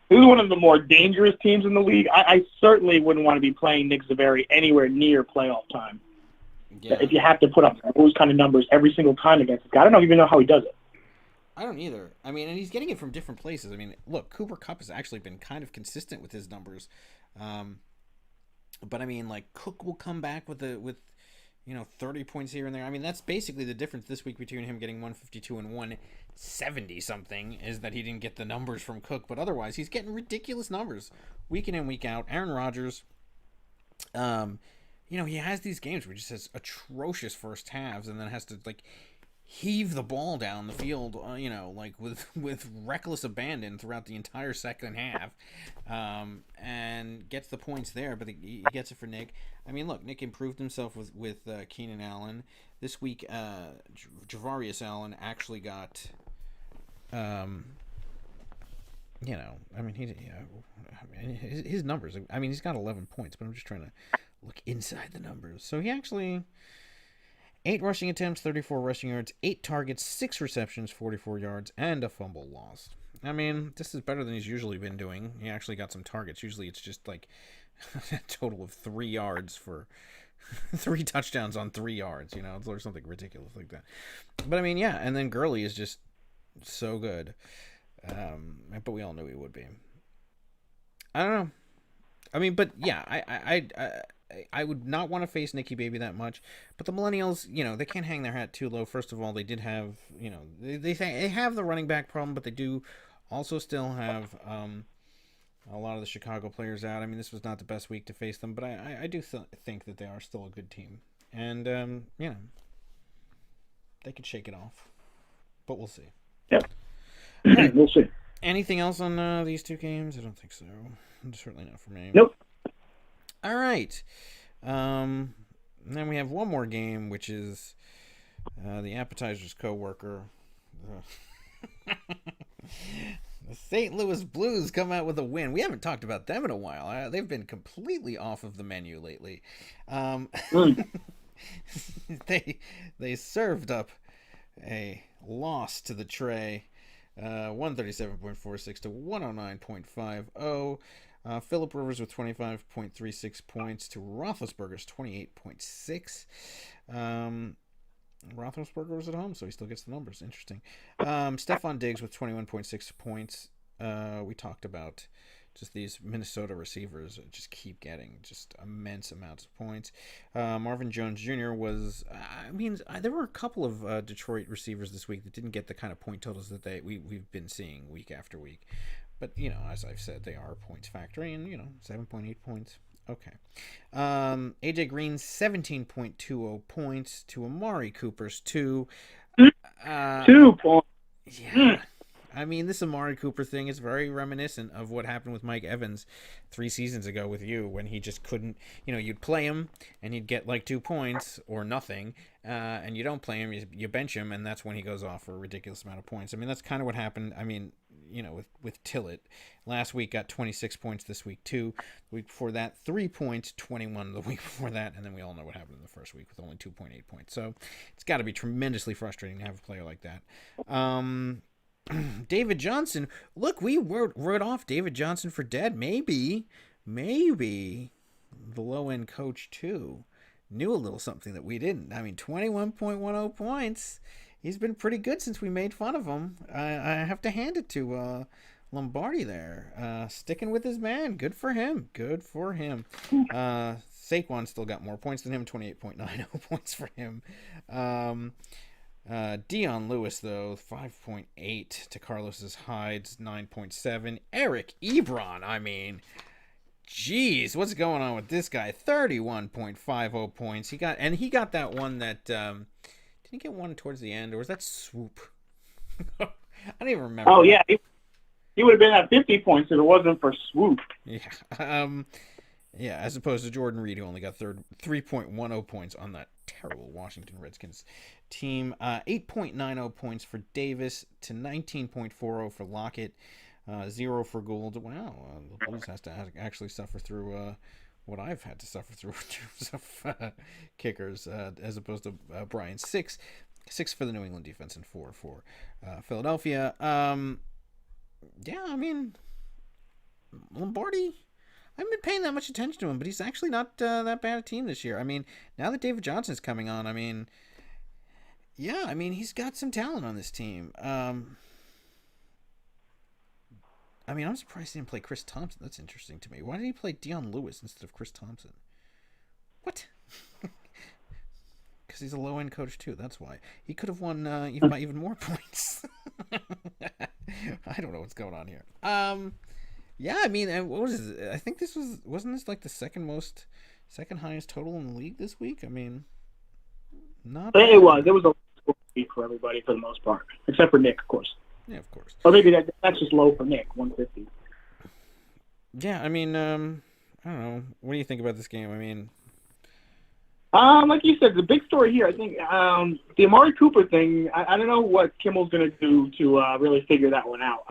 This is one of the more dangerous teams in the league. I certainly wouldn't want to be playing Nick Zaveri anywhere near playoff time. Yeah. If you have to put up those kind of numbers every single time against this guy. I don't even know how he does it. I don't either. I mean, and he's getting it from different places. I mean, look, Cooper Kupp has actually been kind of consistent with his numbers. But, I mean, like, Cook will come back with 30 points here and there. I mean, that's basically the difference this week between him getting 152 and 170 something is that he didn't get the numbers from Cook, but otherwise he's getting ridiculous numbers week in and week out. Aaron Rodgers, he has these games where he just has atrocious first halves and then has to heave the ball down the field, with reckless abandon throughout the entire second half, and gets the points there, but he gets it for Nick. I mean, look, Nick improved himself with Keenan Allen. This week, Javarius Allen actually got, his numbers. I mean, he's got 11 points, but I'm just trying to look inside the numbers. So he actually... 8 rushing attempts, 34 rushing yards, 8 targets, 6 receptions, 44 yards, and a fumble lost. I mean, this is better than he's usually been doing. He actually got some targets. Usually it's just like a total of 3 yards for 3 touchdowns on 3 yards, or something ridiculous like that. But I mean, yeah, and then Gurley is just so good. But we all knew he would be. I don't know. I mean, but yeah, I would not want to face Nicky Baby that much, but the Millennials, they can't hang their hat too low. First of all, they did have, they have the running back problem, but they do also still have a lot of the Chicago players out. I mean, this was not the best week to face them, but I do think that they are still a good team, and they could shake it off, but we'll see. Yep, right. We'll see. Anything else on these 2 games? I don't think so. Certainly not for me. Nope. All right. Then we have one more game, which is the appetizer's co-worker, The St. Louis Blues come out with a win. We haven't talked about them in a while. They've been completely off of the menu lately. They served up a loss to the tray, 137.46 to 109.50. Phillip Rivers with 25.36 points to Roethlisberger's 28.6. Roethlisberger was at home, so he still gets the numbers. Interesting. Stephon Diggs with 21.6 points. We talked about just these Minnesota receivers just keep getting just immense amounts of points. Marvin Jones Jr. was, there were a couple of Detroit receivers this week that didn't get the kind of point totals that we've been seeing week after week. But, as I've said, they are points factory, and, 7.8 points. Okay. AJ Green's 17.20 points to Amari Cooper's 2. 2 points. Yeah. This Amari Cooper thing is very reminiscent of what happened with Mike Evans 3 seasons ago with you, when he just couldn't, you'd play him and he'd get like 2 points or nothing, and you don't play him, you bench him, and that's when he goes off for a ridiculous amount of points. That's kind of what happened. With Tillett. Last week got 26 points, this week 2. The week before that, 3 points, 21 the week before that, and then we all know what happened in the first week with only 2.8 points. So it's got to be tremendously frustrating to have a player like that. David Johnson. Look, we wrote off David Johnson for dead. Maybe the low-end coach, too, knew a little something that we didn't. 21.10 points. He's been pretty good since we made fun of him. I have to hand it to Lombardi there. Sticking with his man. Good for him. Saquon still got more points than him. 28.90 points for him. Dion Lewis, though, 5.8 to Carlos's Hyde's 9.7. Eric Ebron, jeez, what's going on with this guy? 31.50 points. He got that one that didn't he get one towards the end, or was that Swoop? I don't even remember. Oh yeah, he would have been at 50 points if it wasn't for Swoop. Yeah. Yeah, as opposed to Jordan Reed, who only got 3.10 points on that terrible Washington Redskins team. 8.90 points for Davis to 19.40 for Lockett. 0 for Gould. Wow, the Blues has to actually suffer through what I've had to suffer through in terms of kickers, as opposed to Brian. 6 for the New England defense and 4 for Philadelphia. Lombardi, I haven't been paying that much attention to him, but he's actually not that bad a team this year. Now that David Johnson's coming on, he's got some talent on this team. I'm surprised he didn't play Chris Thompson. That's interesting to me. Why did he play Dion Lewis instead of Chris Thompson? What? Because he's a low-end coach, too. That's why. He could have won by even more points. I don't know what's going on here. What was it? I think wasn't this like the second highest total in the league this week? Not. It was. It was a low week for everybody for the most part, except for Nick, of course. Yeah, of course. Or maybe that's just low for Nick, 150. Yeah, I don't know. What do you think about this game? Like you said, the big story here, I think, the Amari Cooper thing, I don't know what Kimmel's going to do to really figure that one out.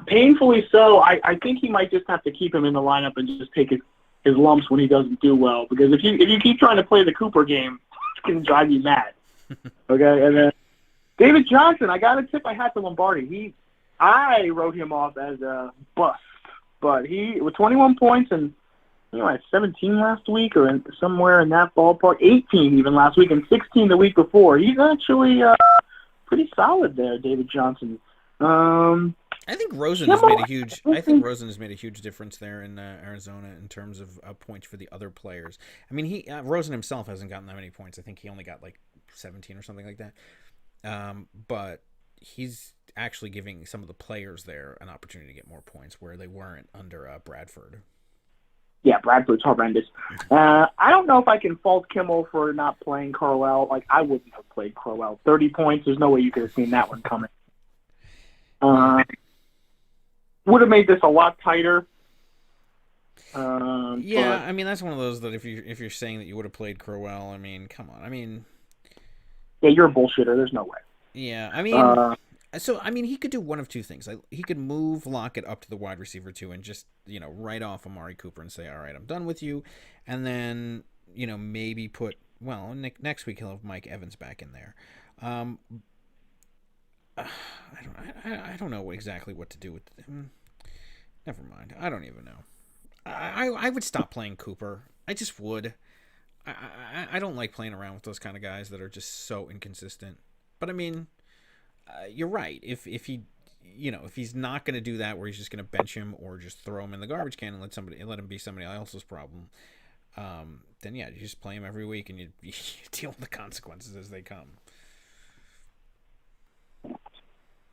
Painfully so, I think he might just have to keep him in the lineup and just take his lumps when he doesn't do well. Because if you keep trying to play the Cooper game, it's going to drive you mad. Okay, and then David Johnson, I got to tip my hat to Lombardi. I wrote him off as a bust, but he with 21 points and had 17 last week or somewhere in that ballpark, 18 even last week and 16 the week before. He's actually pretty solid there, David Johnson. I think Rosen has made a huge difference there in Arizona in terms of points for the other players. Rosen himself hasn't gotten that many points. I think he only got like 17 or something like that. But he's actually giving some of the players there an opportunity to get more points where they weren't under Bradford. Yeah, Bradford's horrendous. I don't know if I can fault Kimmel for not playing Crowell. I wouldn't have played Crowell. 30 points, there's no way you could have seen that one coming. Would have made this a lot tighter. That's one of those that if you're saying that you would have played Crowell, come on. Yeah, you're a bullshitter. There's no way. Yeah, I mean, he could do one of two things. He could move Lockett up to the wide receiver two and just write off Amari Cooper and say, "All right, I'm done with you," and then maybe put next week he'll have Mike Evans back in there. I don't know exactly what to do with him. Never mind. I don't even know. I would stop playing Cooper. I just would. I don't like playing around with those kind of guys that are just so inconsistent. But I mean, you're right. If he, if he's not going to do that, where he's just going to bench him or just throw him in the garbage can and let him be somebody else's problem, then yeah, you just play him every week and you deal with the consequences as they come.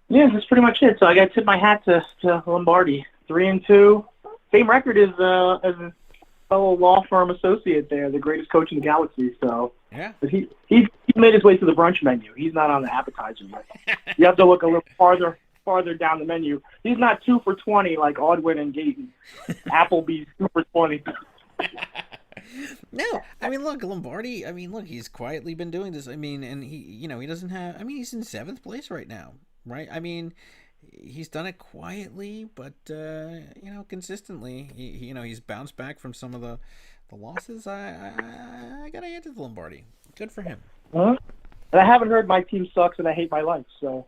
Yeah, that's pretty much it. So I got to tip my hat to Lombardi. 3-2, same record as a fellow law firm associate there, the greatest coach in the galaxy. So yeah, but he made his way to the brunch menu. He's not on the appetizer yet. You have to look a little farther down the menu. He's not 2 for 20 like Odwin and Gayton. Applebee's 2 for 20. No, I mean, look, Lombardi. I mean, look, he's quietly been doing this. I mean, and he doesn't have. I mean, he's in 7th place right now, right? I mean, he's done it quietly, but consistently. He's bounced back from some of the losses. I gotta hand it to Lombardi. Good for him. And I haven't heard my team sucks and I hate my life. So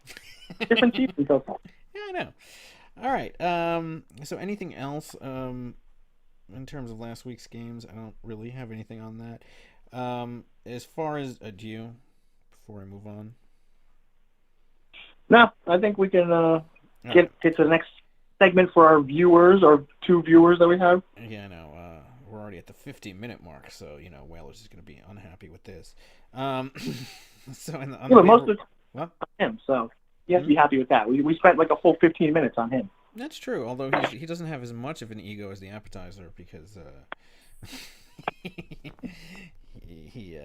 different season so far. Yeah, I know. All right. So anything else? In terms of last week's games, I don't really have anything on that. As far as do you? Before I move on. No, I think we can get to the next segment for our viewers, or 2 viewers that we have. Yeah, I know. We're already at the 50-minute mark, so Whalers is going to be unhappy with this. So but most of the time him, so you have to be happy with that. We spent like a full 15 minutes on him. That's true, although he doesn't have as much of an ego as the appetizer because he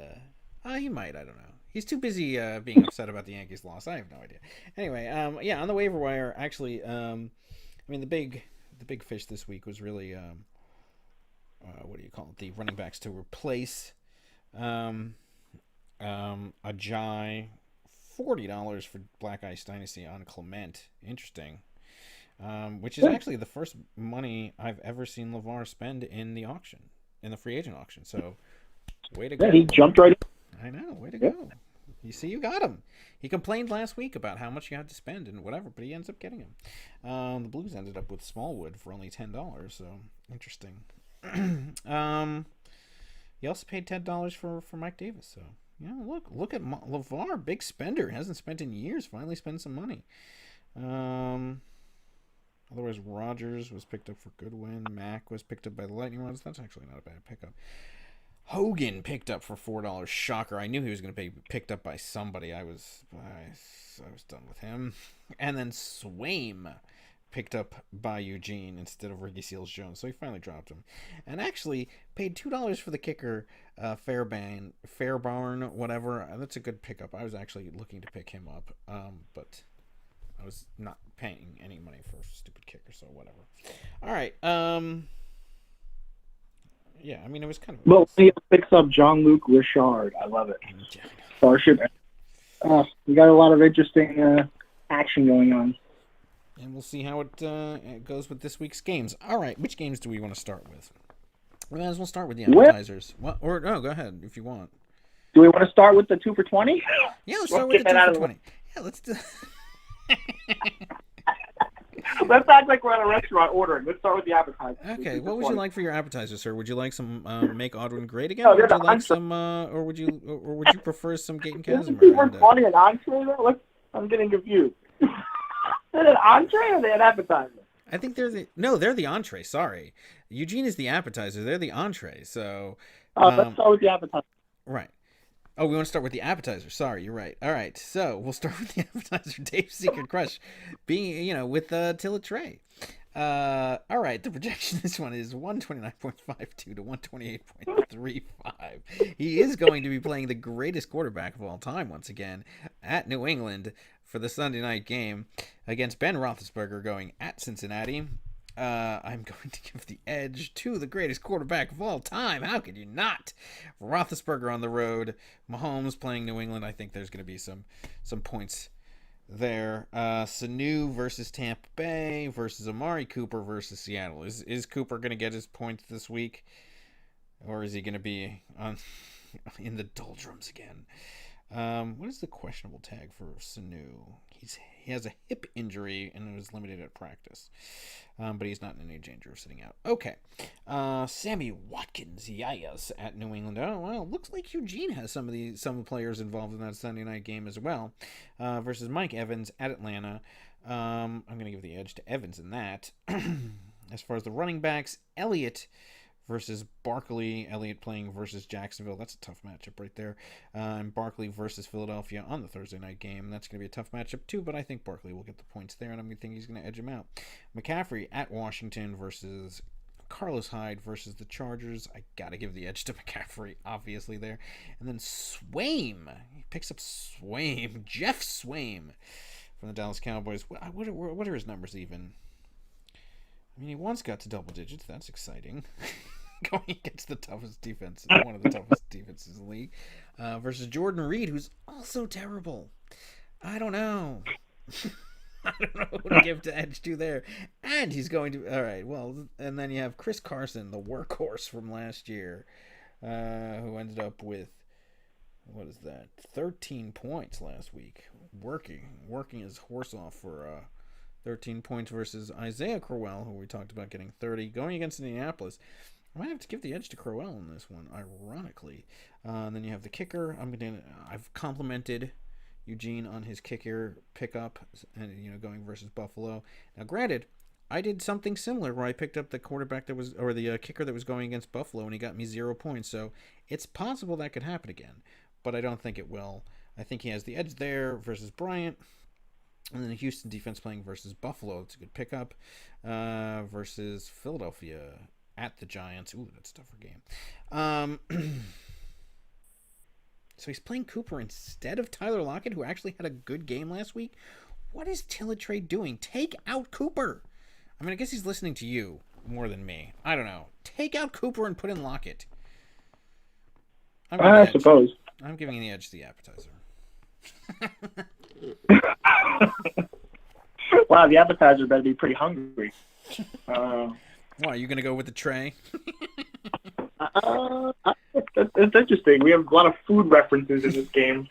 might, I don't know. He's too busy being upset about the Yankees' loss. I have no idea. Anyway, on the waiver wire, actually, the big fish this week was really what do you call it? The running backs to replace Ajay, $40 for Black Ice Dynasty on Clement. Interesting. Which is actually the first money I've ever seen LeVar spend in the auction, in the free agent auction. So, way to go. Yeah, he jumped right in. I know, way to go. You see, you got him. He complained last week about how much you had to spend and whatever, but he ends up getting him. The Blues ended up with Smallwood for only $10, so interesting. He also paid $10 for Mike Davis, so yeah. Look at LeVar, big spender, hasn't spent in years. Finally, spent some money. Otherwise, Rogers was picked up for Goodwin. Mack was picked up by the Lightning Rods. That's actually not a bad pickup. Hogan picked up for $4. Shocker. I knew he was going to be picked up by somebody. I was done with him. And then Swaim picked up by Eugene instead of Ricky Seals-Jones. So he finally dropped him. And actually paid $2 for the kicker, Fairbairn, whatever. That's a good pickup. I was actually looking to pick him up, but I was not paying any money for a stupid kicker, so whatever. All right. Yeah, I mean, it was kind of... Well, he picks up Jean-Luc Richard. I love it. Starship. We got a lot of interesting action going on. And we'll see how it goes with this week's games. All right, which games do we want to start with? We might as well start with the appetizers. Go ahead if you want. Do we want to start with the 2 for 20? Yeah, let's start with the 2 for 20. Yeah, let's do... Let's act like we're at a restaurant ordering. Let's start with the appetizer. Okay, what would you like for your appetizer, sir? Would you like some Make Audwin Great Again? Or would you like some, or would you prefer some Gaten Casimir? Isn't 2 for 20 an entree though? I'm getting confused. Is it an entree or an appetizer? I think they're the entree. Sorry, Eugene is the appetizer. They're the entree. So let's start with the appetizer. Right. Oh, we want to start with the appetizer. Sorry, you're right. All right, so we'll start with the appetizer. Dave's Secret Crush, being with Tilla Trey. All right, the projection this one is 129.52 to 128.35. He is going to be playing the greatest quarterback of all time once again at New England for the Sunday night game against Ben Roethlisberger going at Cincinnati. I'm going to give the edge to the greatest quarterback of all time. How could you not? Roethlisberger on the road. Mahomes playing New England. I think there's going to be some points there. Sanu versus Tampa Bay versus Amari Cooper versus Seattle. Is Cooper going to get his points this week? Or is he going to be in the doldrums again? What is the questionable tag for Sanu? He has a hip injury and was limited at practice. But he's not in any danger of sitting out. Okay. Sammy Watkins, yes, at New England. Oh, well, looks like Eugene has some players involved in that Sunday night game as well. Versus Mike Evans at Atlanta. I'm going to give the edge to Evans in that. As far as the running backs, Elliott versus Barkley. Elliott playing versus Jacksonville. That's a tough matchup right there. And Barkley versus Philadelphia on the Thursday night game. That's going to be a tough matchup too, but I think Barkley will get the points there, and I'm going to think he's going to edge him out. McCaffrey at Washington versus Carlos Hyde versus the Chargers. I got to give the edge to McCaffrey, obviously, there. And then Swaim. He picks up Swaim. Jeff Swaim from the Dallas Cowboys. What are his numbers even? I mean, he once got to double digits. That's exciting. Going against the toughest defense, one of the toughest defenses in the league, versus Jordan Reed, who's also terrible. I don't know. I don't know who to give to edge to there. And he's going to... All right, well, and then you have Chris Carson, the workhorse from last year, who ended up with, what is that, 13 points last week. Working his horse off for 13 points versus Isaiah Crowell, who we talked about getting 30, going against Indianapolis. I might have to give the edge to Crowell in this one, ironically. And then you have the kicker. I've complimented Eugene on his kicker pickup, and going versus Buffalo. Now, granted, I did something similar where I picked up the quarterback the kicker that was going against Buffalo, and he got me 0 points. So it's possible that could happen again, but I don't think it will. I think he has the edge there versus Bryant. And then the Houston defense playing versus Buffalo. It's a good pickup. Versus Philadelphia at the Giants. Ooh, that's a tougher game. So he's playing Cooper instead of Tyler Lockett, who actually had a good game last week. What is Tilletrade doing? Take out Cooper. I mean, I guess he's listening to you more than me. I don't know. Take out Cooper and put in Lockett. I suppose. I'm giving the edge to the appetizer. Wow, the appetizer better be pretty hungry. Why, are you going to go with the tray? That's interesting. We have a lot of food references in this game.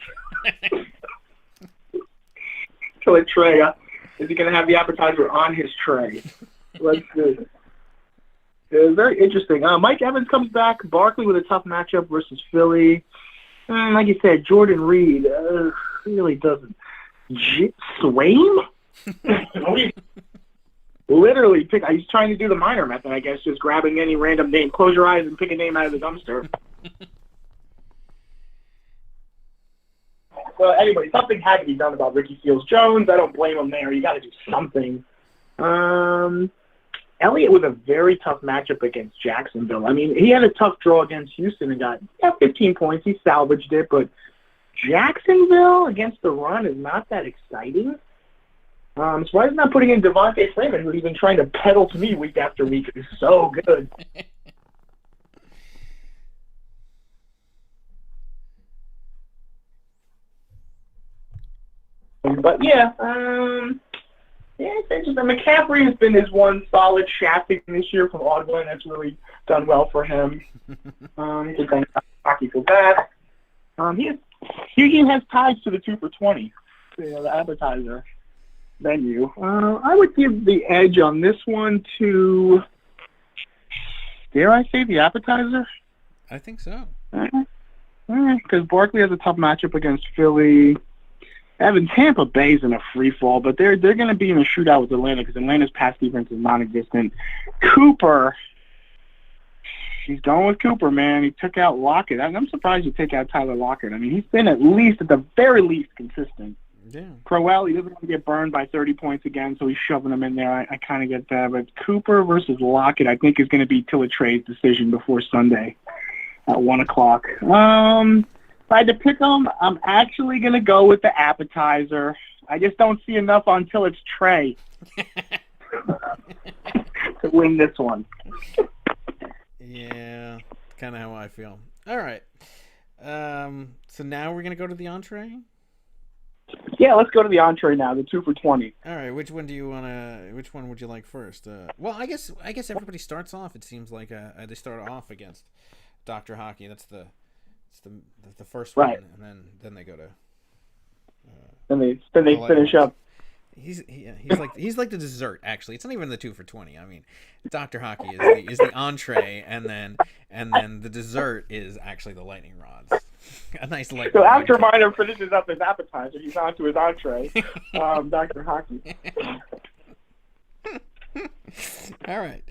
So a tray, is he going to have the appetizer on his tray? Let's see. Very interesting. Mike Evans comes back. Barkley with a tough matchup versus Philly. Like you said, Jordan Reed really doesn't. Swaim? Literally pick. He's trying to do the minor method, I guess, just grabbing any random name. Close your eyes and pick a name out of the dumpster. Well, anyway, something had to be done about Ricky Seals-Jones. I don't blame him there. You got to do something. Elliott with a very tough matchup against Jacksonville. I mean, he had a tough draw against Houston and got 15 points. He salvaged it, but Jacksonville against the run is not that exciting. So why is he not putting in Devontae Freeman, who's been trying to peddle to me week after week? He's so good. But yeah, it's interesting. McCaffrey has been his one solid shafting this year from Auburn. That's really done well for him. He's done hockey for that. He has ties to the 2 for $20, the appetizer menu. I would give the edge on this one to, dare I say, the appetizer? I think so. Because Barkley has a tough matchup against Philly. Evan, Tampa Bay's in a free fall, but they're going to be in a shootout with Atlanta because Atlanta's pass defense is non-existent. Cooper, he's going with Cooper, man. He took out Lockett. I'm surprised you take out Tyler Lockett. I mean, he's been at the very least, consistent. Yeah. Crowell, he doesn't want to get burned by 30 points again, so he's shoving him in there. I kind of get that. But Cooper versus Lockett, I think, is going to be Tilletrade's decision before Sunday at 1 o'clock. If I had to pick them, I'm actually going to go with the appetizer. I just don't see enough until it's Trey to win this one. Yeah, kind of how I feel. All right. So now we're going to go to the entree? Yeah, let's go to the entree now. The 2 for 20. All right, which one would you like first? Well, I guess everybody starts off. It seems like they start off against Dr. Hockey. That's the first Right. one, and then they go to. Then they finish up. He's like the dessert. Actually, it's not even the 2 for 20. I mean, Dr. Hockey is the entree, and then the dessert is actually the lightning rods. A nice lightning. So rod after cake. Miner finishes up his appetizer, he's on to his entree. Dr. Hockey. All right.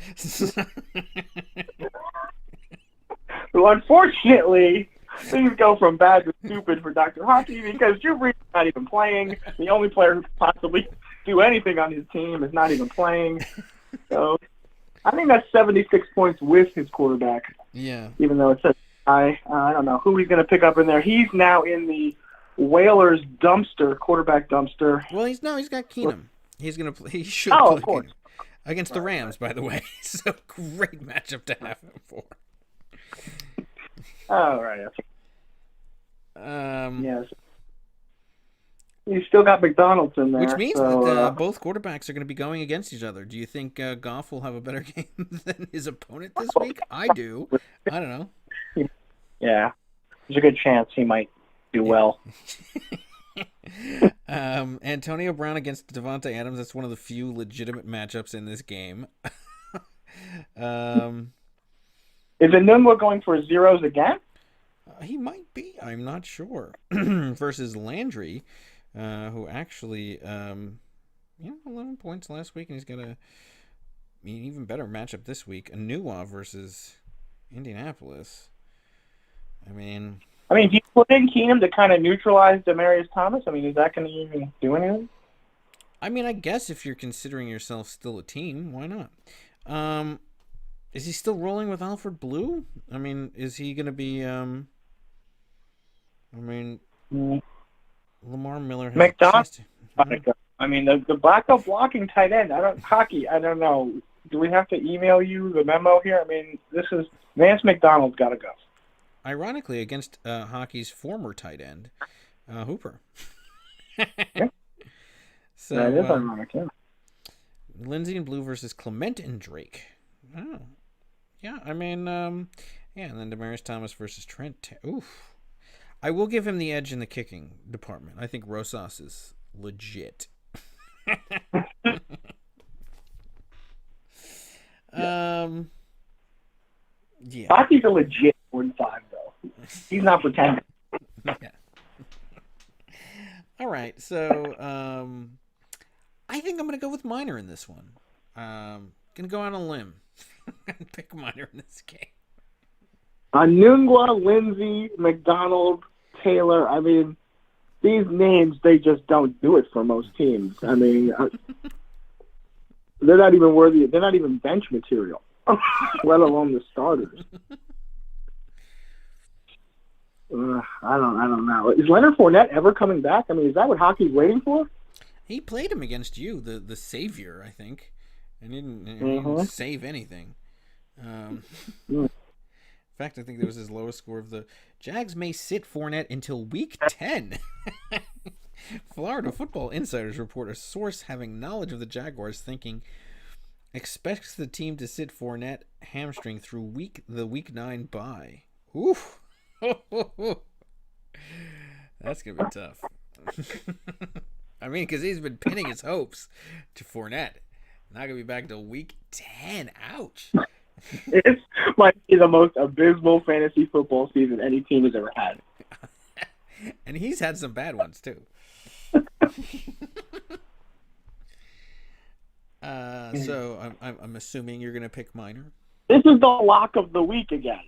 Well, unfortunately, things go from bad to stupid for Dr. Hockey because Drew Brees is not even playing. The only player who could possibly do anything on his team is not even playing. So I think that's 76 points with his quarterback. Yeah. Even though it says I don't know who he's going to pick up in there. He's now in the Whalers dumpster, quarterback dumpster. Well, he's got Keenum. He's gonna play. He should Oh, play of course. Keenum against the Rams, by the way. So great matchup to have him for. Oh, right. Um, Yes. He's still got McDonald's in there. Which means so, that both quarterbacks are going to be going against each other. Do you think Goff will have a better game than his opponent this week? I do. I don't know. Yeah. There's a good chance he might do well. Antonio Brown against Devontae Adams. That's one of the few legitimate matchups in this game. Is Enunwa going for zeros again? He might be. I'm not sure. Versus Landry, who actually, 11 points last week, and he's got an even better matchup this week. Enunwa versus Indianapolis. I mean, do you put in Keenum to kind of neutralize Demaryius Thomas? I mean, is that going to even do anything? I mean, I guess if you're considering yourself still a team, why not? Is he still rolling with Alfred Blue? I mean, is he going to be? Lamar Miller has McDonald. a chance to- I mean, the backup blocking tight end. I don't know. Do we have to email you the memo here? I mean, this is Vance McDonald's got to go. Ironically, against Hockey's former tight end, Hooper. So That is ironic, yeah. Lindsey and Blue versus Clement and Drake. Oh, yeah. I mean, and then Demaryius Thomas versus Trent. Oof. I will give him the edge in the kicking department. I think Rosas is legit. Yeah. Hockey's a legit 4-5 though. He's not pretending. Yeah. All right, so I think I'm gonna go with Miner in this one. Gonna go on a limb and pick Miner in this game. Enunwa, Lindsey, McDonald, Taylor. I mean, these names, they just don't do it for most teams. I mean, they're not even worthy. They're not even bench material, let alone the starters. I don't know. Is Leonard Fournette ever coming back? I mean, is that what hockey's waiting for? He played him against you, the savior, I think, and he didn't save anything. In fact, I think that was his lowest score of the Jags may sit Fournette until week 10. Florida Football Insiders report a source having knowledge of the Jaguars thinking expects the team to sit Fournette hamstring through the week 9 bye. Oof. That's gonna be tough. I mean, because he's been pinning his hopes to Fournette. Not gonna be back till week 10. Ouch. It might be the most abysmal fantasy football season any team has ever had. And he's had some bad ones too. So I'm assuming you're gonna pick Miner. This is the lock of the week again.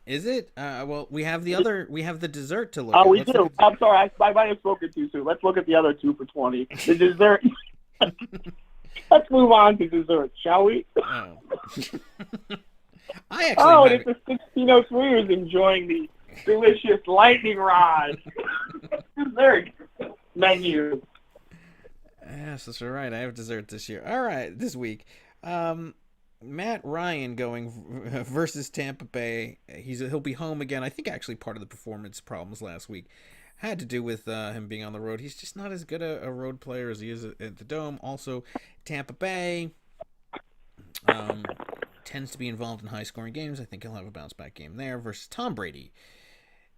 Is it? Well, we have the dessert to look at. Oh, we Let's do. look at- I'm sorry. I might have spoken too soon. Let's look at the other 2 for 20. The dessert. Let's move on to dessert, shall we? Oh. I actually. Oh, might- and it's a 1603 who's enjoying the delicious lightning rod dessert menu. Yes, that's right. I have dessert this year. All right, this week. Matt Ryan going versus Tampa Bay. He'll be home again. I think actually part of the performance problems last week had to do with him being on the road. He's just not as good a road player as he is at the Dome. Also, Tampa Bay tends to be involved in high-scoring games. I think he'll have a bounce-back game there versus Tom Brady.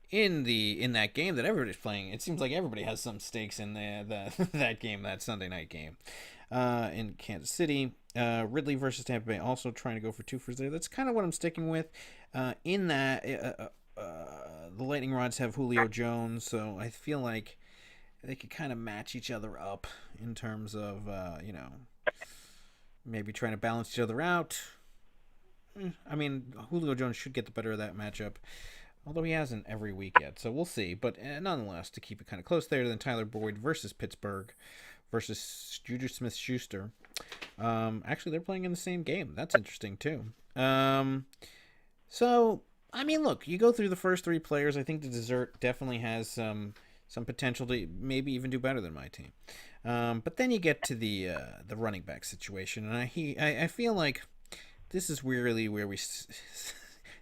In that game that everybody's playing, it seems like everybody has some stakes in that game, that Sunday night game in Kansas City. Ridley versus Tampa Bay, also trying to go for 2 for there. That's kind of what I'm sticking with. In that, the Lightning Rods have Julio Jones, so I feel like they could kind of match each other up in terms of, maybe trying to balance each other out. I mean, Julio Jones should get the better of that matchup, although he hasn't every week yet, so we'll see. But nonetheless, to keep it kind of close there, then Tyler Boyd versus Pittsburgh versus Juju Smith-Schuster. Actually, they're playing in the same game. That's interesting, too. So, I mean, look, you go through the first 3 players. I think the dessert definitely has some potential to maybe even do better than my team. But then you get to the running back situation, and I feel like this is really where we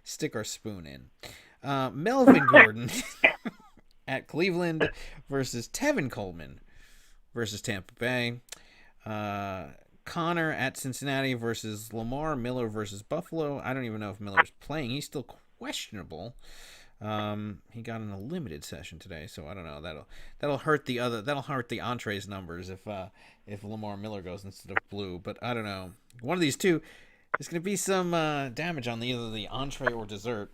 stick our spoon in. Melvin Gordon at Cleveland versus Tevin Coleman versus Tampa Bay. Connor at Cincinnati versus Lamar Miller versus Buffalo. I don't even know if Miller's playing. He's still questionable. He got in a limited session today, so I don't know. That'll hurt the entrees numbers if Lamar Miller goes instead of Blue. But I don't know. One of these two is going to be some damage on either the entree or dessert.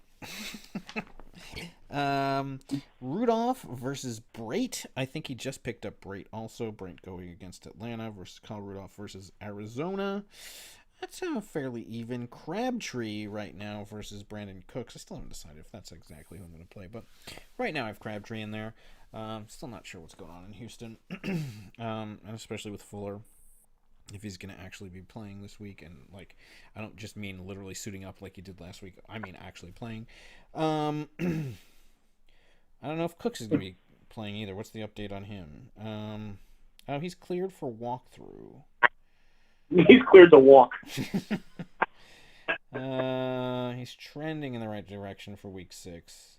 Rudolph versus Brait. I think he just picked up Brait also. Brait going against Atlanta versus Kyle Rudolph versus Arizona. That's a fairly even. Crabtree right now versus Brandon Cooks. I still haven't decided if that's exactly who I'm going to play, but right now I have Crabtree in there. Still not sure what's going on in Houston, and especially with Fuller, if he's going to actually be playing this week. And, like, I don't just mean literally suiting up like he did last week. I mean actually playing. I don't know if Cooks is going to be playing either. What's the update on him? He's cleared for walkthrough. He's cleared to walk. He's trending in the right direction for week 6.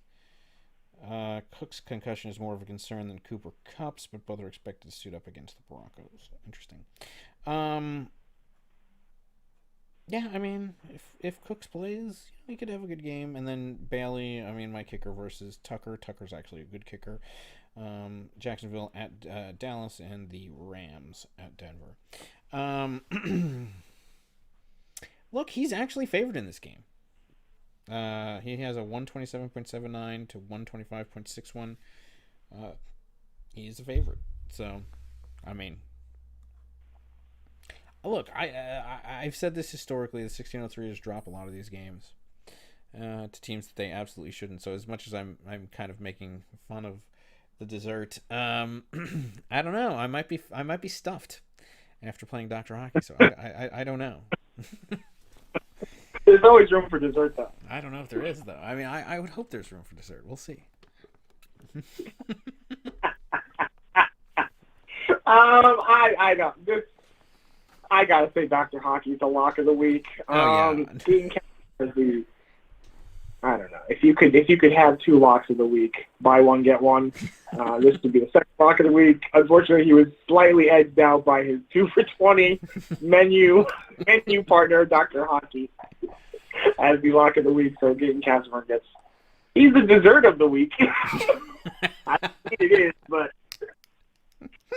Cook's concussion is more of a concern than Cooper Kupp's, but both are expected to suit up against the Broncos. Interesting. Yeah, I mean, if Cooks plays, he could have a good game. And then Bailey, I mean, my kicker versus Tucker. Tucker's actually a good kicker. Jacksonville at Dallas, and the Rams at Denver. Look, he's actually favored in this game. He has a 127.79 to 125.61. He's a favorite. So, I mean, look, I've said this historically. The 1603ers drop a lot of these games to teams that they absolutely shouldn't. So as much as I'm kind of making fun of the dessert, I don't know. I might be stuffed after playing Dr. Hockey. So I don't know. There's always room for dessert, though. I don't know if there is, though. I mean, I would hope there's room for dessert. We'll see. I don't. I gotta say, Dr. Hockey's the lock of the week. Being I don't know. If you could have 2 locks of the week, buy one get one. This would be the second lock of the week. Unfortunately, he was slightly edged out by his 2 for 20 menu partner, Dr. Hockey, as the lock of the week. So Gaten Casper he's the dessert of the week. I think it is, but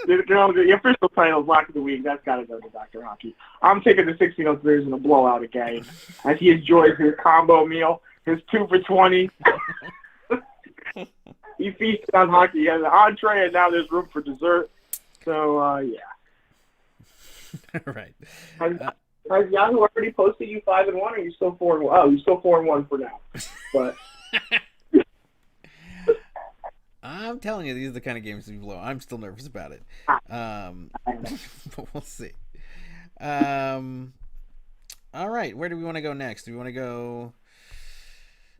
the official title is lock of the week. That's got to go to Dr. Hockey. I'm taking the 1603s in a blowout again as he enjoys his combo meal. His 2 for 20. He feasted on hockey. He has an entree, and now there's room for dessert. So, yeah. All right. Has Yahoo already posted you 5-1, or are you still 4-1? Oh, you're still 4-1 for now. But I'm telling you, these are the kind of games that you blow. I'm still nervous about it. But we'll see. All right. Where do we want to go next? Do we want to go...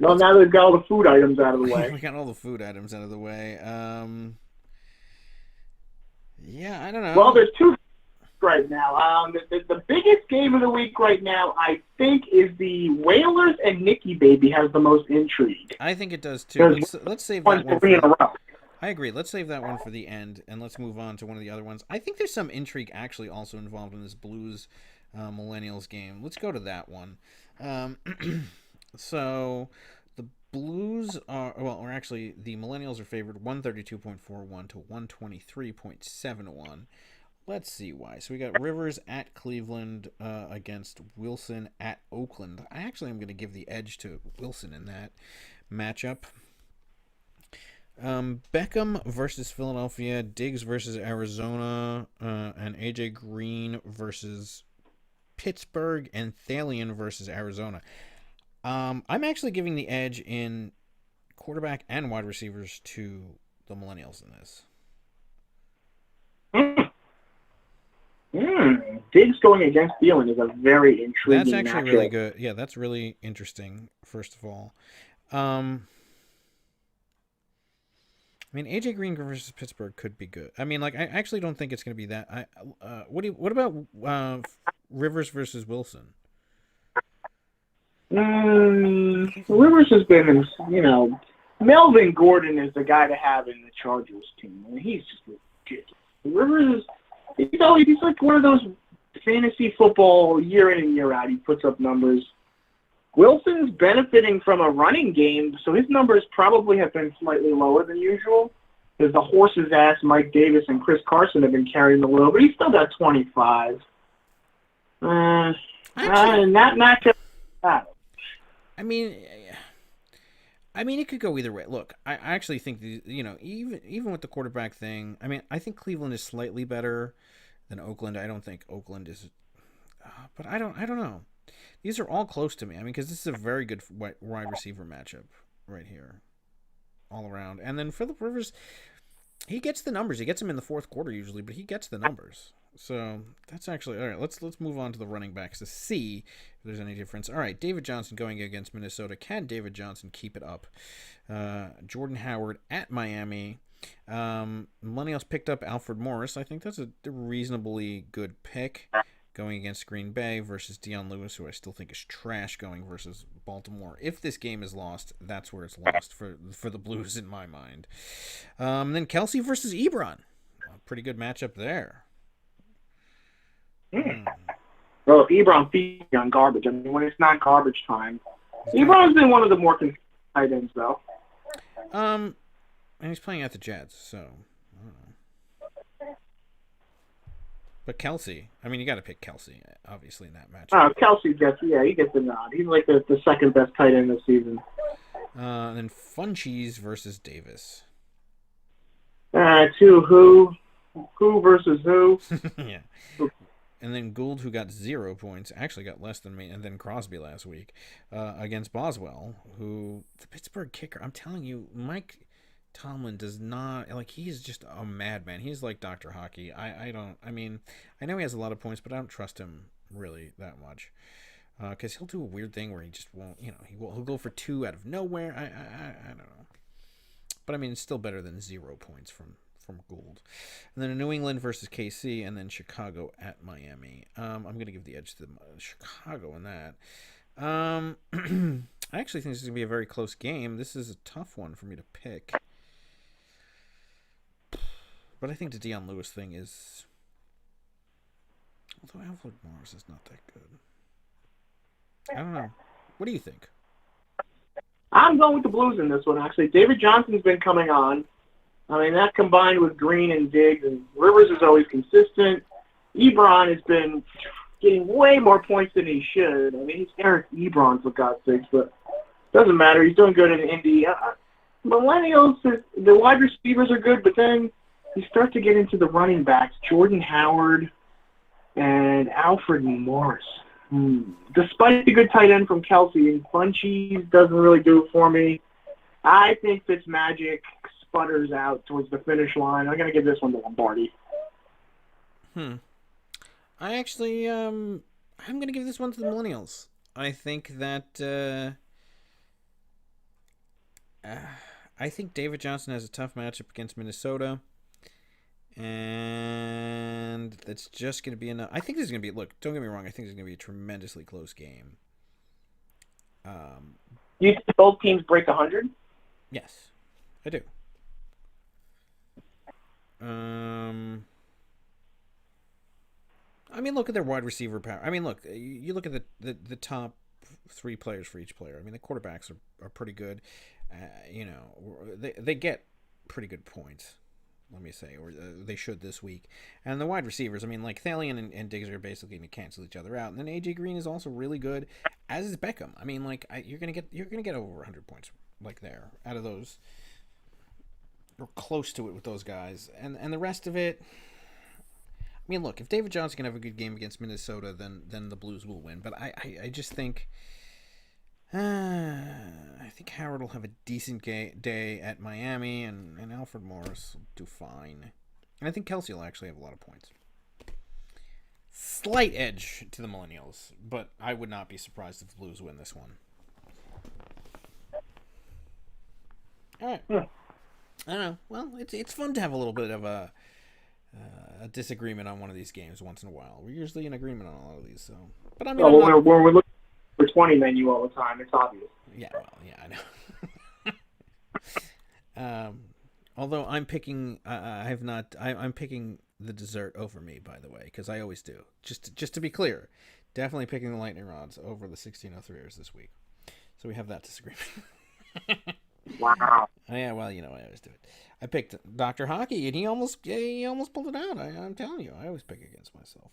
No, now that we've got all the food items out of the way. We got all the food items out of the way. Yeah, I don't know. Well, there's 2 right now. The biggest game of the week right now, I think, is the Whalers and Nicky Baby has the most intrigue. I think it does, too. Let's save that one. 3 in a row. I agree. Let's save that one for the end, and let's move on to one of the other ones. I think there's some intrigue actually also involved in this Blues Millennials game. Let's go to that one. So the Blues are, well, or actually the Millennials are favored 132.41 to 123.71. Let's see why. So we got Rivers at Cleveland against Wilson at Oakland. I actually am going to give the edge to Wilson in that matchup. Beckham versus Philadelphia, Diggs versus Arizona, and AJ Green versus Pittsburgh, and Thalian versus Arizona. I'm actually giving the edge in quarterback and wide receivers to the Millennials in this. Diggs going against Thielen is a very intriguing That's actually matchup. really good. Yeah, that's really interesting, first of all. I mean, AJ Green versus Pittsburgh could be good. I mean, like, I actually don't think it's going to be that. What about Rivers versus Wilson? Rivers has been, Melvin Gordon is the guy to have in the Chargers team. I mean, he's just ridiculous. Rivers is, he's like one of those fantasy football year in and year out. He puts up numbers. Wilson's benefiting from a running game, so his numbers probably have been slightly lower than usual because the horse's ass Mike Davis and Chris Carson have been carrying the load, but he's still got 25. And that matchup. I mean, it could go either way. Look, I actually think even with the quarterback thing, I mean, I think Cleveland is slightly better than Oakland. I don't think Oakland is, but I don't know. These are all close to me. I mean, because this is a very good wide receiver matchup right here, all around. And then Phillip Rivers, he gets the numbers. He gets them in the fourth quarter usually, but he gets the numbers. So that's actually all right. Let's move on to the running backs to see if there's any difference. All right, David Johnson going against Minnesota. Can David Johnson keep it up? Jordan Howard at Miami. Millennials picked up Alfred Morris. I think that's a reasonably good pick. Going against Green Bay versus Dion Lewis, who I still think is trash, going versus Baltimore. If this game is lost, that's where it's lost for the Blues in my mind. Then Kelsey versus Ebron. Pretty good matchup there. Well, if Ebron feeds on garbage, I mean, when it's not garbage time, Ebron's been one of the more consistent tight ends, though. And he's playing at the Jets, so I don't know. But Kelsey, I mean, you got to pick Kelsey, obviously, in that matchup. Kelsey he gets the nod. He's like the second best tight end this season. And then Funchies versus Davis. Who versus who? Yeah. And then Gould, who got 0 points, actually got less than me, and then Crosby last week, against Boswell, who, the Pittsburgh kicker, I'm telling you, Mike Tomlin does not, like, he's just a madman. He's like Dr. Hockey. I know he has a lot of points, but I don't trust him really that much. Because he'll do a weird thing where he just won't, he'll go for 2 out of nowhere. I don't know. But I mean, it's still better than 0 points from Gould. And then New England versus KC, and then Chicago at Miami. I'm going to give the edge to Chicago in that. I actually think this is going to be a very close game. This is a tough one for me to pick. But I think the Dion Lewis thing is... Although Alfred Morris is not that good. I don't know. What do you think? I'm going with the Blues in this one, actually. David Johnson's been coming on. I mean, that combined with Green and Diggs, and Rivers is always consistent. Ebron has been getting way more points than he should. I mean, he's Eric Ebron, for God's sakes, but doesn't matter. He's doing good in Indy. Millennials, the wide receivers are good, but then you start to get into the running backs, Jordan Howard and Alfred Morris. Despite the good tight end from Kelsey, and Funchies doesn't really do it for me. I think Fitzmagic sputters out towards the finish line. I'm going to give this one to Lombardi. I actually, I'm going to give this one to the Millennials. I think that, I think David Johnson has a tough matchup against Minnesota. And that's just going to be enough. I think this is going to be, look, don't get me wrong, I think this is going to be a tremendously close game. You think both teams break 100? Yes, I do. I mean, look at their wide receiver power. I mean, look, you look at the top three players for each player. I mean, the quarterbacks are pretty good. They get pretty good points, let me say, or they should this week. And the wide receivers, I mean, like Thalian and Diggs are basically going to cancel each other out. And then AJ Green is also really good, as is Beckham. I mean, like you're gonna get over 100 points like there out of those, or close to it with those guys. And the rest of it. I mean, look, if David Johnson can have a good game against Minnesota, then the Blues will win. But I just think Howard will have a decent day at Miami, and Alfred Morris will do fine. And I think Kelsey will actually have a lot of points. Slight edge to the Millennials, but I would not be surprised if the Blues win this one. All right. Yeah. I don't know. Well, it's fun to have a little bit of a disagreement on one of these games once in a while. We're usually in agreement on a lot of these, so. But I mean, we're looking for 20 menu all the time. It's obvious. Yeah, well, yeah, I know. Although I'm picking, I'm picking the dessert over me, by the way, because I always do. Just to be clear, definitely picking the Lightning Rods over the 1603ers this week. So we have that disagreement. Wow. Yeah, well, I always do it. I picked Dr. Hockey, and he almost pulled it out. I'm telling you, I always pick against myself.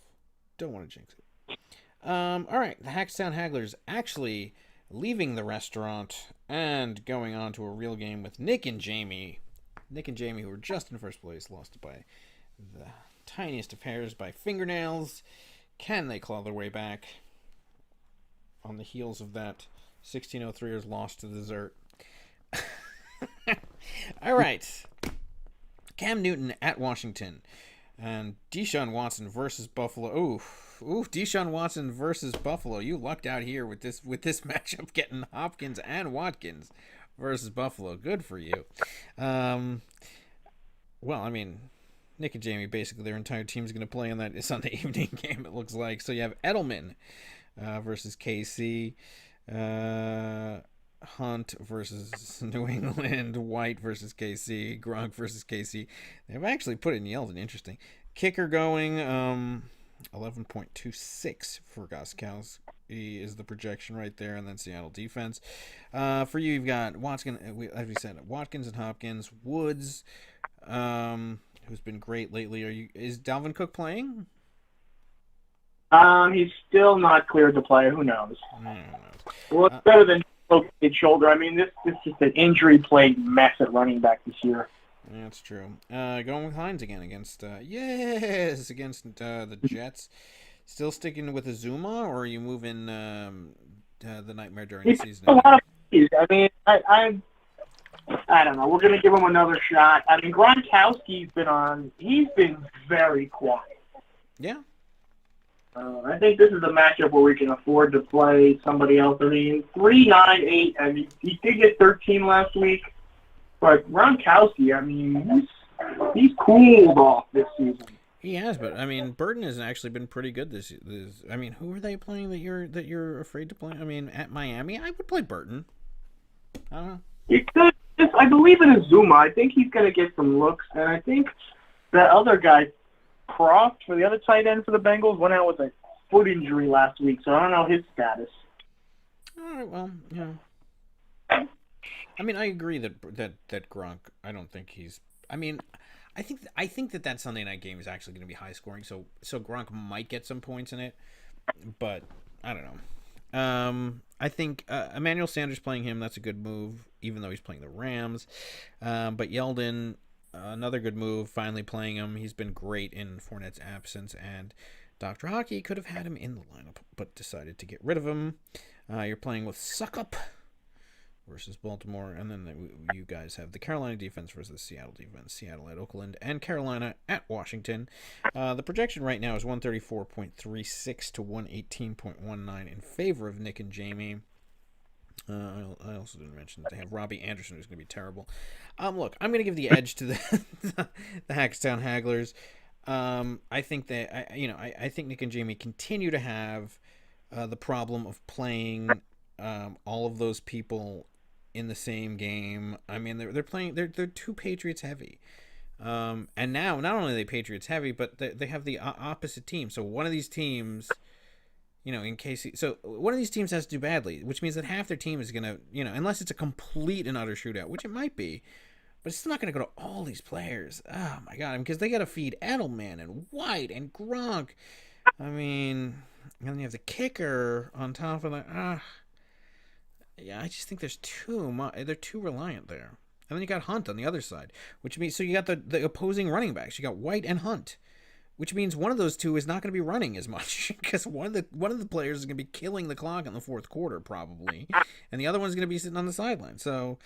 Don't want to jinx it. All right, the Hackstown Hagglers actually leaving the restaurant and going on to a real game with Nick and Jamie. Nick and Jamie, who were just in first place, lost by the tiniest of hairs, by fingernails. Can they claw their way back on the heels of that 1603ers loss to the dessert? All right. Cam Newton at Washington. And Deshaun Watson versus Buffalo. Ooh, Deshaun Watson versus Buffalo. You lucked out here with this matchup, getting Hopkins and Watkins versus Buffalo. Good for you. Well, I mean, Nick and Jamie, basically their entire team is going to play in that Sunday evening game, it looks like. So you have Edelman versus KC. Hunt versus New England, White versus KC, Gronk versus KC. They've actually put in Yeldon. Interesting. Kicker going 11.26 for Gostkowski is the projection right there, and then Seattle defense. For you, you've got Watkins, as we said, Watkins and Hopkins, Woods, who's been great lately. Is Dalvin Cook playing? He's still not cleared to play. Who knows? Well, it's better than located shoulder. I mean, this is just an injury-plagued mess at running back this year. Yeah, that's true. Going with Hines again against the Jets. Still sticking with Azuma, or are you moving the Nightmare during the season? A lot of keys. I mean, I don't know. We're going to give him another shot. I mean, Gronkowski's he's been very quiet. Yeah. I think this is a matchup where we can afford to play somebody else. I mean, 3-9-8. I mean, he did get 13 last week, but Gronkowski, I mean, he's cooled off this season. He has, but I mean, Burton has actually been pretty good this. I mean, who are they playing that you're afraid to play? I mean, at Miami, I would play Burton. I don't know. You could. I believe in Azuma. I think he's going to get some looks, and I think that other guy, Croft, for the other tight end for the Bengals, went out with a foot injury last week, so I don't know his status. All right, well, yeah. I mean, I agree that Gronk, I don't think he's. I mean, I think that Sunday night game is actually going to be high scoring, so Gronk might get some points in it, but I don't know. I think Emmanuel Sanders playing him, that's a good move, even though he's playing the Rams. But Yeldon, another good move, finally playing him. He's been great in Fournette's absence, and Dr. Hockey could have had him in the lineup, but decided to get rid of him. You're playing with Suckup versus Baltimore, and then you guys have the Carolina defense versus Seattle defense. Seattle at Oakland, and Carolina at Washington. The projection right now is 134.36 to 118.19 in favor of Nick and Jamie. I also didn't mention that they have Robbie Anderson, who's going to be terrible. Look, I'm going to give the edge to the Hackstown Hagglers. I think that I think Nick and Jamie continue to have the problem of playing all of those people in the same game. I mean, they're playing. They're too Patriots heavy. And now, not only are they Patriots heavy, but they have the opposite team. So one of these teams, one of these teams has to do badly, which means that half their team is going to, unless it's a complete and utter shootout, which it might be, but it's still not going to go to all these players. Oh, my God. Because they got to feed Edelman and White and Gronk. I mean, and then you have the kicker on top of that. Yeah, I just think they're too reliant there. And then you got Hunt on the other side, which means, so you got the opposing running backs. You got White and Hunt, which means one of those two is not going to be running as much because one of the players is going to be killing the clock in the fourth quarter probably, and the other one's going to be sitting on the sideline. So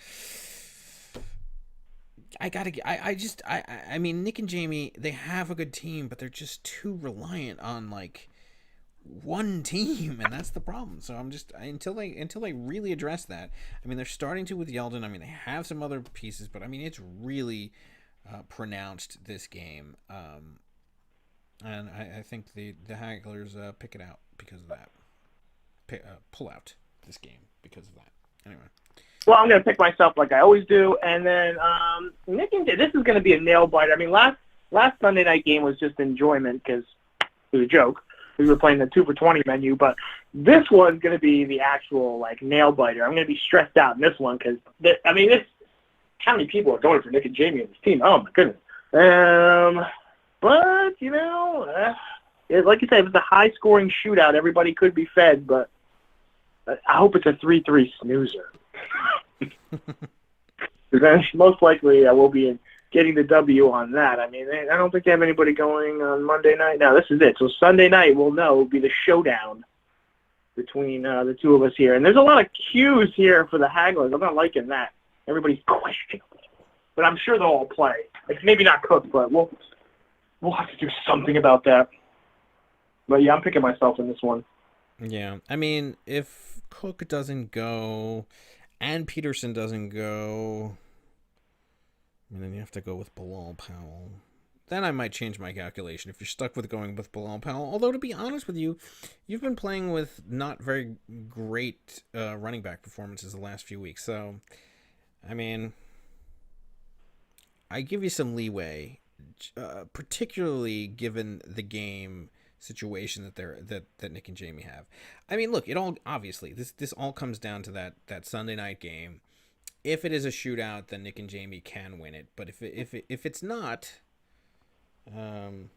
I mean, Nick and Jamie, they have a good team, but they're just too reliant on like one team, and that's the problem. So I'm just until they really address that. I mean, they're starting to with Yeldon. I mean, they have some other pieces, but I mean, it's really pronounced this game. And I think the Hagglers pick it out because of that. Pull out this game because of that. Anyway. Well, I'm going to pick myself like I always do, and then Nick and this is going to be a nail biter. I mean, last Sunday night game was just enjoyment because it was a joke. We were playing the 2 for $20 menu, but this one's going to be the actual like nail biter. I'm going to be stressed out in this one because how many people are going for Nick and Jamie in this team? Oh my goodness. But like you said, if it's a high-scoring shootout, everybody could be fed. But I hope it's a 3-3 snoozer. Then most likely I will be getting the W on that. I mean, I don't think they have anybody going on Monday night. No, this is it. So Sunday night, we'll know, will be the showdown between the two of us here. And there's a lot of cues here for the Hagglers. I'm not liking that. Everybody's questionable. But I'm sure they'll all play. Like, maybe not Cook, but we'll have to do something about that. But, yeah, I'm picking myself in this one. Yeah. I mean, if Cook doesn't go and Peterson doesn't go, and then you have to go with Bilal Powell, then I might change my calculation if you're stuck with going with Bilal Powell. Although, to be honest with you, you've been playing with not very great running back performances the last few weeks. So, I mean, I give you some leeway, particularly given the game situation that Nick and Jamie have. I mean, look, it all obviously this all comes down to that Sunday night game. If it is a shootout, then Nick and Jamie can win it. But if it's not, then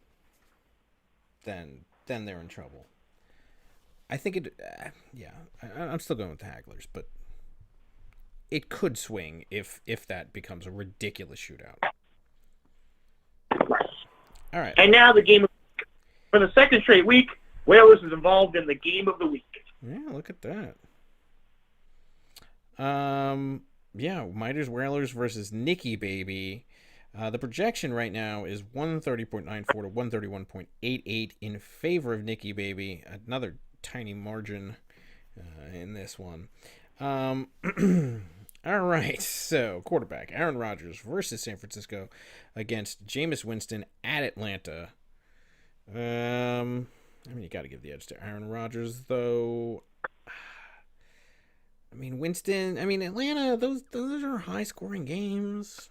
they're in trouble. I think I'm still going with the Hagglers, but it could swing if that becomes a ridiculous shootout. All right. And now the game for the second straight week, Whalers is involved in the game of the week. Yeah, look at that. Miters Whalers versus Nicky Baby. The projection right now is 130.94 to 131.88 in favor of Nicky Baby. Another tiny margin in this one. All right, so quarterback Aaron Rodgers versus San Francisco against Jameis Winston at Atlanta. I mean, you got to give the edge to Aaron Rodgers, though. I mean, Winston. I mean, Atlanta. Those are high-scoring games,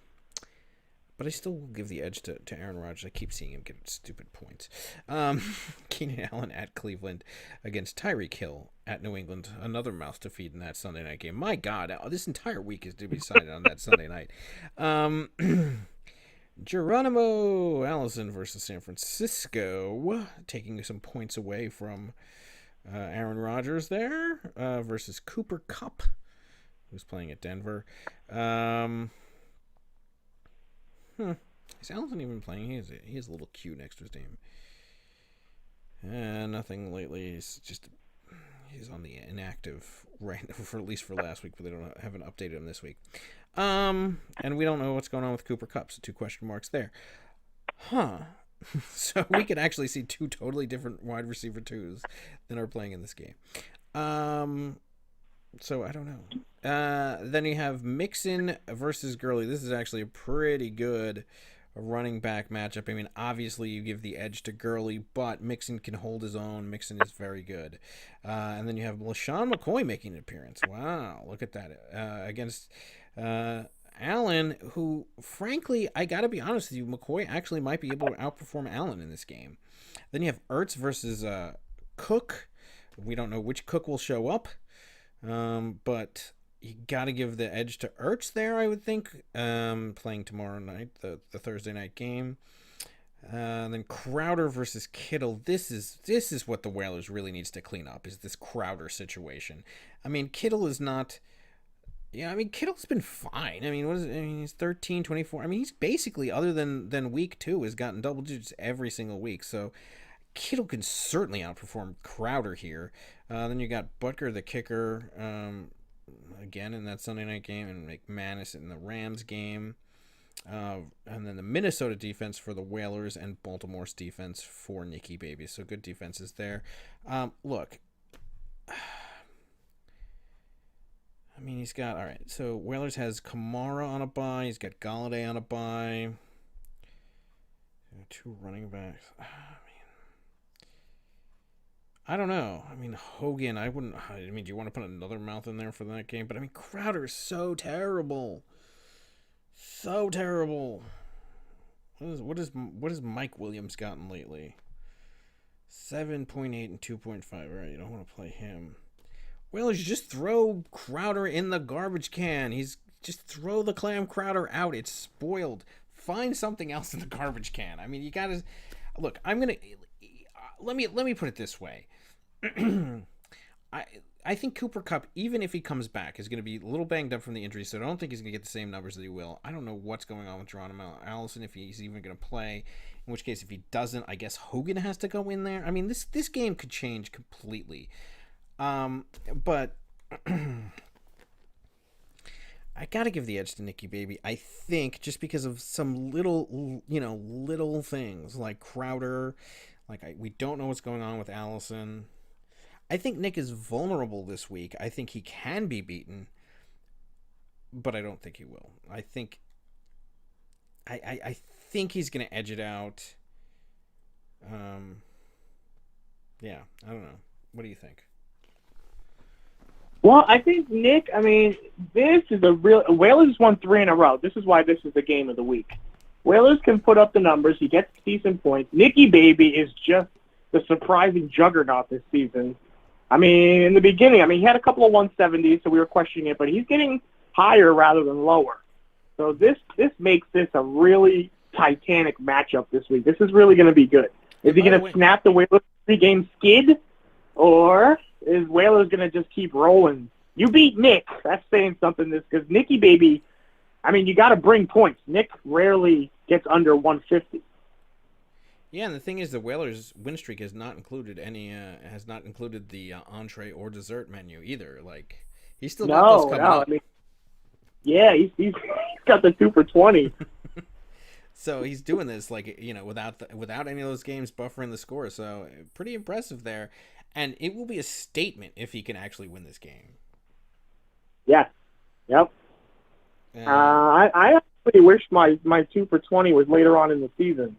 but I still will give the edge to Aaron Rodgers. I keep seeing him get stupid points. Keenan Allen at Cleveland against Tyreek Hill at New England. Another mouth to feed in that Sunday night game. My God, this entire week is to be decided on that Sunday night. Geronimo Allison versus San Francisco, taking some points away from Aaron Rodgers there, versus Cooper Kupp, who's playing at Denver. Is Allison even playing? He has a little Q next to his name. Nothing lately. He's on the inactive right for at least for last week, but they haven't updated him this week. And we don't know what's going on with Cooper Kupp, so 2 question marks there. So we could actually see 2 totally different wide receiver 2s that are playing in this game. So I don't know. Then you have Mixon versus Gurley. This is actually a pretty good running back matchup. I mean, obviously you give the edge to Gurley, but Mixon can hold his own. Mixon is very good. And then you have LaShawn McCoy making an appearance. Wow, look at that. Against Allen, who, frankly, I got to be honest with you, McCoy actually might be able to outperform Allen in this game. Then you have Ertz versus Cook. We don't know which Cook will show up, but you got to give the edge to Ertz there, I would think, playing tomorrow night, the Thursday night game. Then Crowder versus Kittle. This is what the Whalers really needs to clean up, is this Crowder situation. I mean, Kittle is not... Yeah, I mean, Kittle's been fine. I mean, he's 13, 24. I mean, he's basically, other than week 2, has gotten double digits every single week. So Kittle can certainly outperform Crowder here. Then you got Butker, the kicker, again in that Sunday night game, and McManus in the Rams game. And then the Minnesota defense for the Whalers and Baltimore's defense for Nicky Baby. So good defenses there. Look, I mean, he's got, all right, so Whalers has Kamara on a bye. He's got Galladay on a bye. 2 running backs. I don't know. I mean, Hogan, do you want to put another mouth in there for that game? But, I mean, Crowder is so terrible. So terrible. What has Mike Williams gotten lately? 7.8 and 2.5. All right, you don't want to play him. Well, you just throw Crowder in the garbage can. Just throw the Clam Crowder out. It's spoiled. Find something else in the garbage can. I mean, you gotta look. Let me put it this way. I think Cooper Kupp, even if he comes back, is going to be a little banged up from the injury, so I don't think he's going to get the same numbers that he will. I don't know what's going on with Geronimo Allison, if he's even going to play. In which case, if he doesn't, I guess Hogan has to go in there. I mean, this game could change completely. But I gotta give the edge to Nicky Baby, I think, just because of some little things like Crowder, we don't know what's going on with Allison. I think Nick is vulnerable this week. I think he can be beaten, but I don't think he will. I think he's gonna edge it out. Yeah, I don't know. What do you think? Well, I think Nick, this is Whalers won 3 in a row. This is why this is the game of the week. Whalers can put up the numbers. He gets decent points. Nicky Baby is just the surprising juggernaut this season. I mean, in the beginning, he had a couple of 170s, so we were questioning it, but he's getting higher rather than lower. So this makes this a really titanic matchup this week. This is really going to be good. Is he going to snap the Whalers 3-game skid, or is Whalers going to just keep rolling? You beat Nick. That's saying something, because Nicky Baby, you got to bring points. Nick rarely gets under 150. Yeah, and the thing is, the Whalers' win streak has not included the entree or dessert menu either. He's still got those coming up. He's got the 2 for 20. So he's doing this without any of those games buffering the score. So pretty impressive there, and it will be a statement if he can actually win this game. Yeah. Yep. I actually wish my 2 for 20 was later on in the season.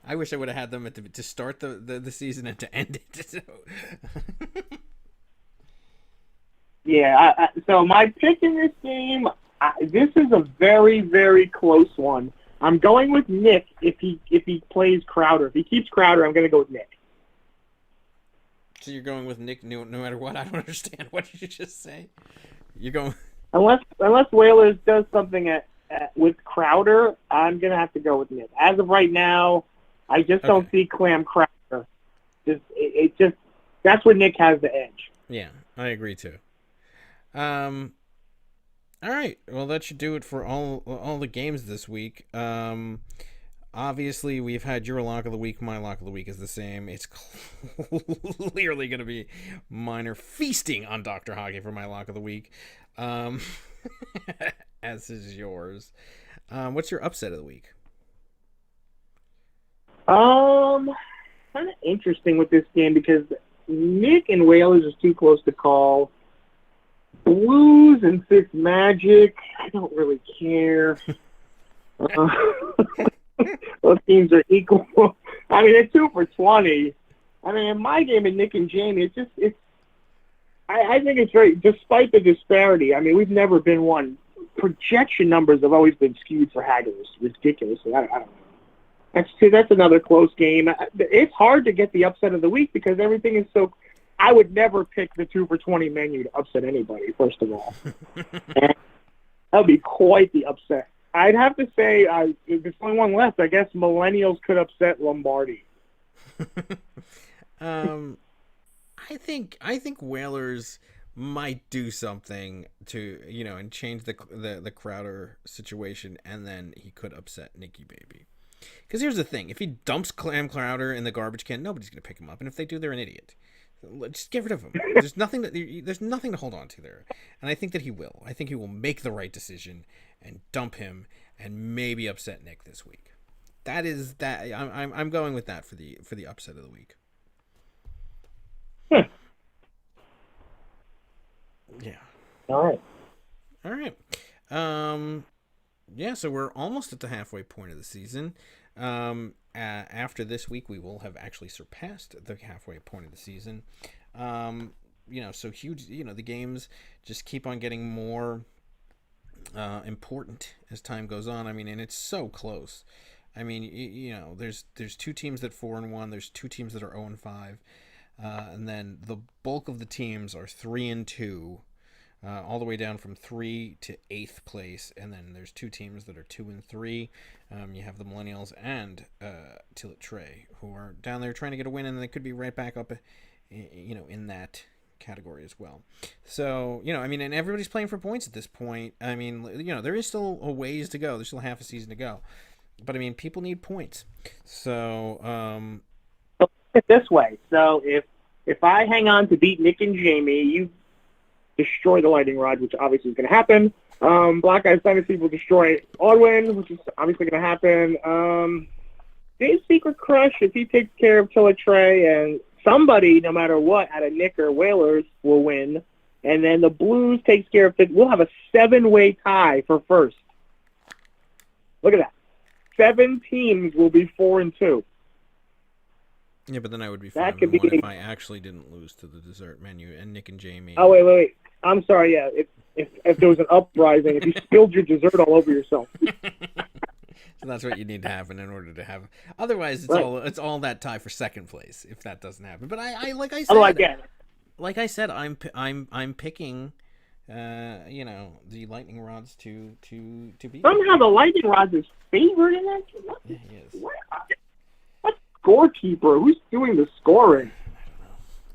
I wish I would have had them to start the season and to end it. Yeah. So my pick in this game, this is a very, very close one. I'm going with Nick if he plays Crowder. If he keeps Crowder, I'm going to go with Nick. So you're going with Nick no matter what? I don't understand. What did you just say? You're going... Unless Whalers does something with Crowder, I'm going to have to go with Nick. As of right now, I just don't see Clam Crowder. That's where Nick has the edge. Yeah, I agree too. All right. Well, that should do it for all the games this week. Obviously, we've had your lock of the week. My lock of the week is the same. It's clearly going to be minor feasting on Dr. Hockey for my lock of the week. As is yours. What's your upset of the week? Kind of interesting with this game because Nick and Whalers is too close to call. Blues and Fitz Magic, I don't really care. Those teams are equal. It's 2 for 20. In my game with Nick and Jamie, I think it's very, despite the disparity, we've never been one projection numbers have always been skewed for Haggers ridiculously. I don't know. That's another close game. It's hard to get the upset of the week because everything is so. I would never pick the 2 for $20 menu to upset anybody. First of all, that would be quite the upset. I'd have to say there's only one left. I guess Millennials could upset Lombardi. I think Whalers might do something to and change the Crowder situation, and then he could upset Nicky Baby. Because here's the thing: if he dumps Clam Crowder in the garbage can, nobody's gonna pick him up, and if they do, they're an idiot. Just get rid of him. There's nothing to hold on to there, and I think that he will. I think he will make the right decision and dump him, and maybe upset Nick this week. That is that. I'm going with that for the upset of the week. Yeah. All right. Yeah, so we're almost at the halfway point of the season. After this week, we will have actually surpassed the halfway point of the season. So huge, the games just keep on getting more important as time goes on. I mean, and it's so close. I mean, there's 2 teams that 4-1, there's 2 teams that are 0-5. And then the bulk of the teams are 3-2, all the way down from 3 to 8th place. And then there's 2 teams that are 2-3. You have the Millennials and Tillet Trey, who are down there trying to get a win, and they could be right back up, in that category as well. So, and everybody's playing for points at this point. I mean, there is still a ways to go. There's still half a season to go. But, people need points. So, Look at it this way. So if I hang on to beat Nick and Jamie, you destroy the lightning rod, which obviously is going to happen. Black Eyes Dynasty will destroy Odwin, which is obviously going to happen. Dave's Secret Crush, if he takes care of Tilla Trey, and somebody, no matter what, out of Nick or Whalers will win. And then the Blues takes care of it. We'll have a 7-way tie for first. Look at that. 7 teams will be 4-2. Yeah, but then I would be 5-1 if I actually didn't lose to the dessert menu and Nick and Jamie. Oh, wait. I'm sorry, yeah. If there was an uprising, if you spilled your dessert all over yourself. So that's what you need to happen in order to have. Otherwise, it's all that tie for second place if that doesn't happen. But I like I said, like I said, I'm picking, the lightning rods to beat. Somehow the lightning rods is favored in that. Yeah, he is. What scorekeeper? Who's doing the scoring?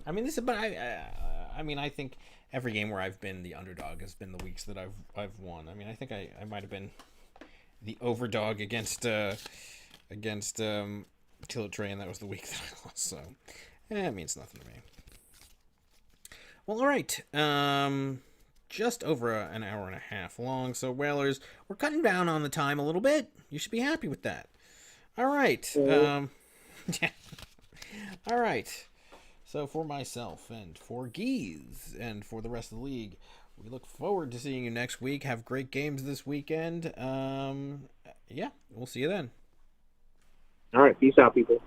I don't know. I think every game where I've been the underdog has been the weeks that I've won. I mean, I think I might have been the overdog against Tillet Trey, and that was the week that I lost. So, it means nothing to me. Well, all right. Just over an hour and a half long. So, Whalers, we're cutting down on the time a little bit. You should be happy with that. All right. Yeah. All right. So for myself and for Geese and for the rest of the league, we look forward to seeing you next week. Have great games this weekend. Yeah, we'll see you then. All right. Peace out, people.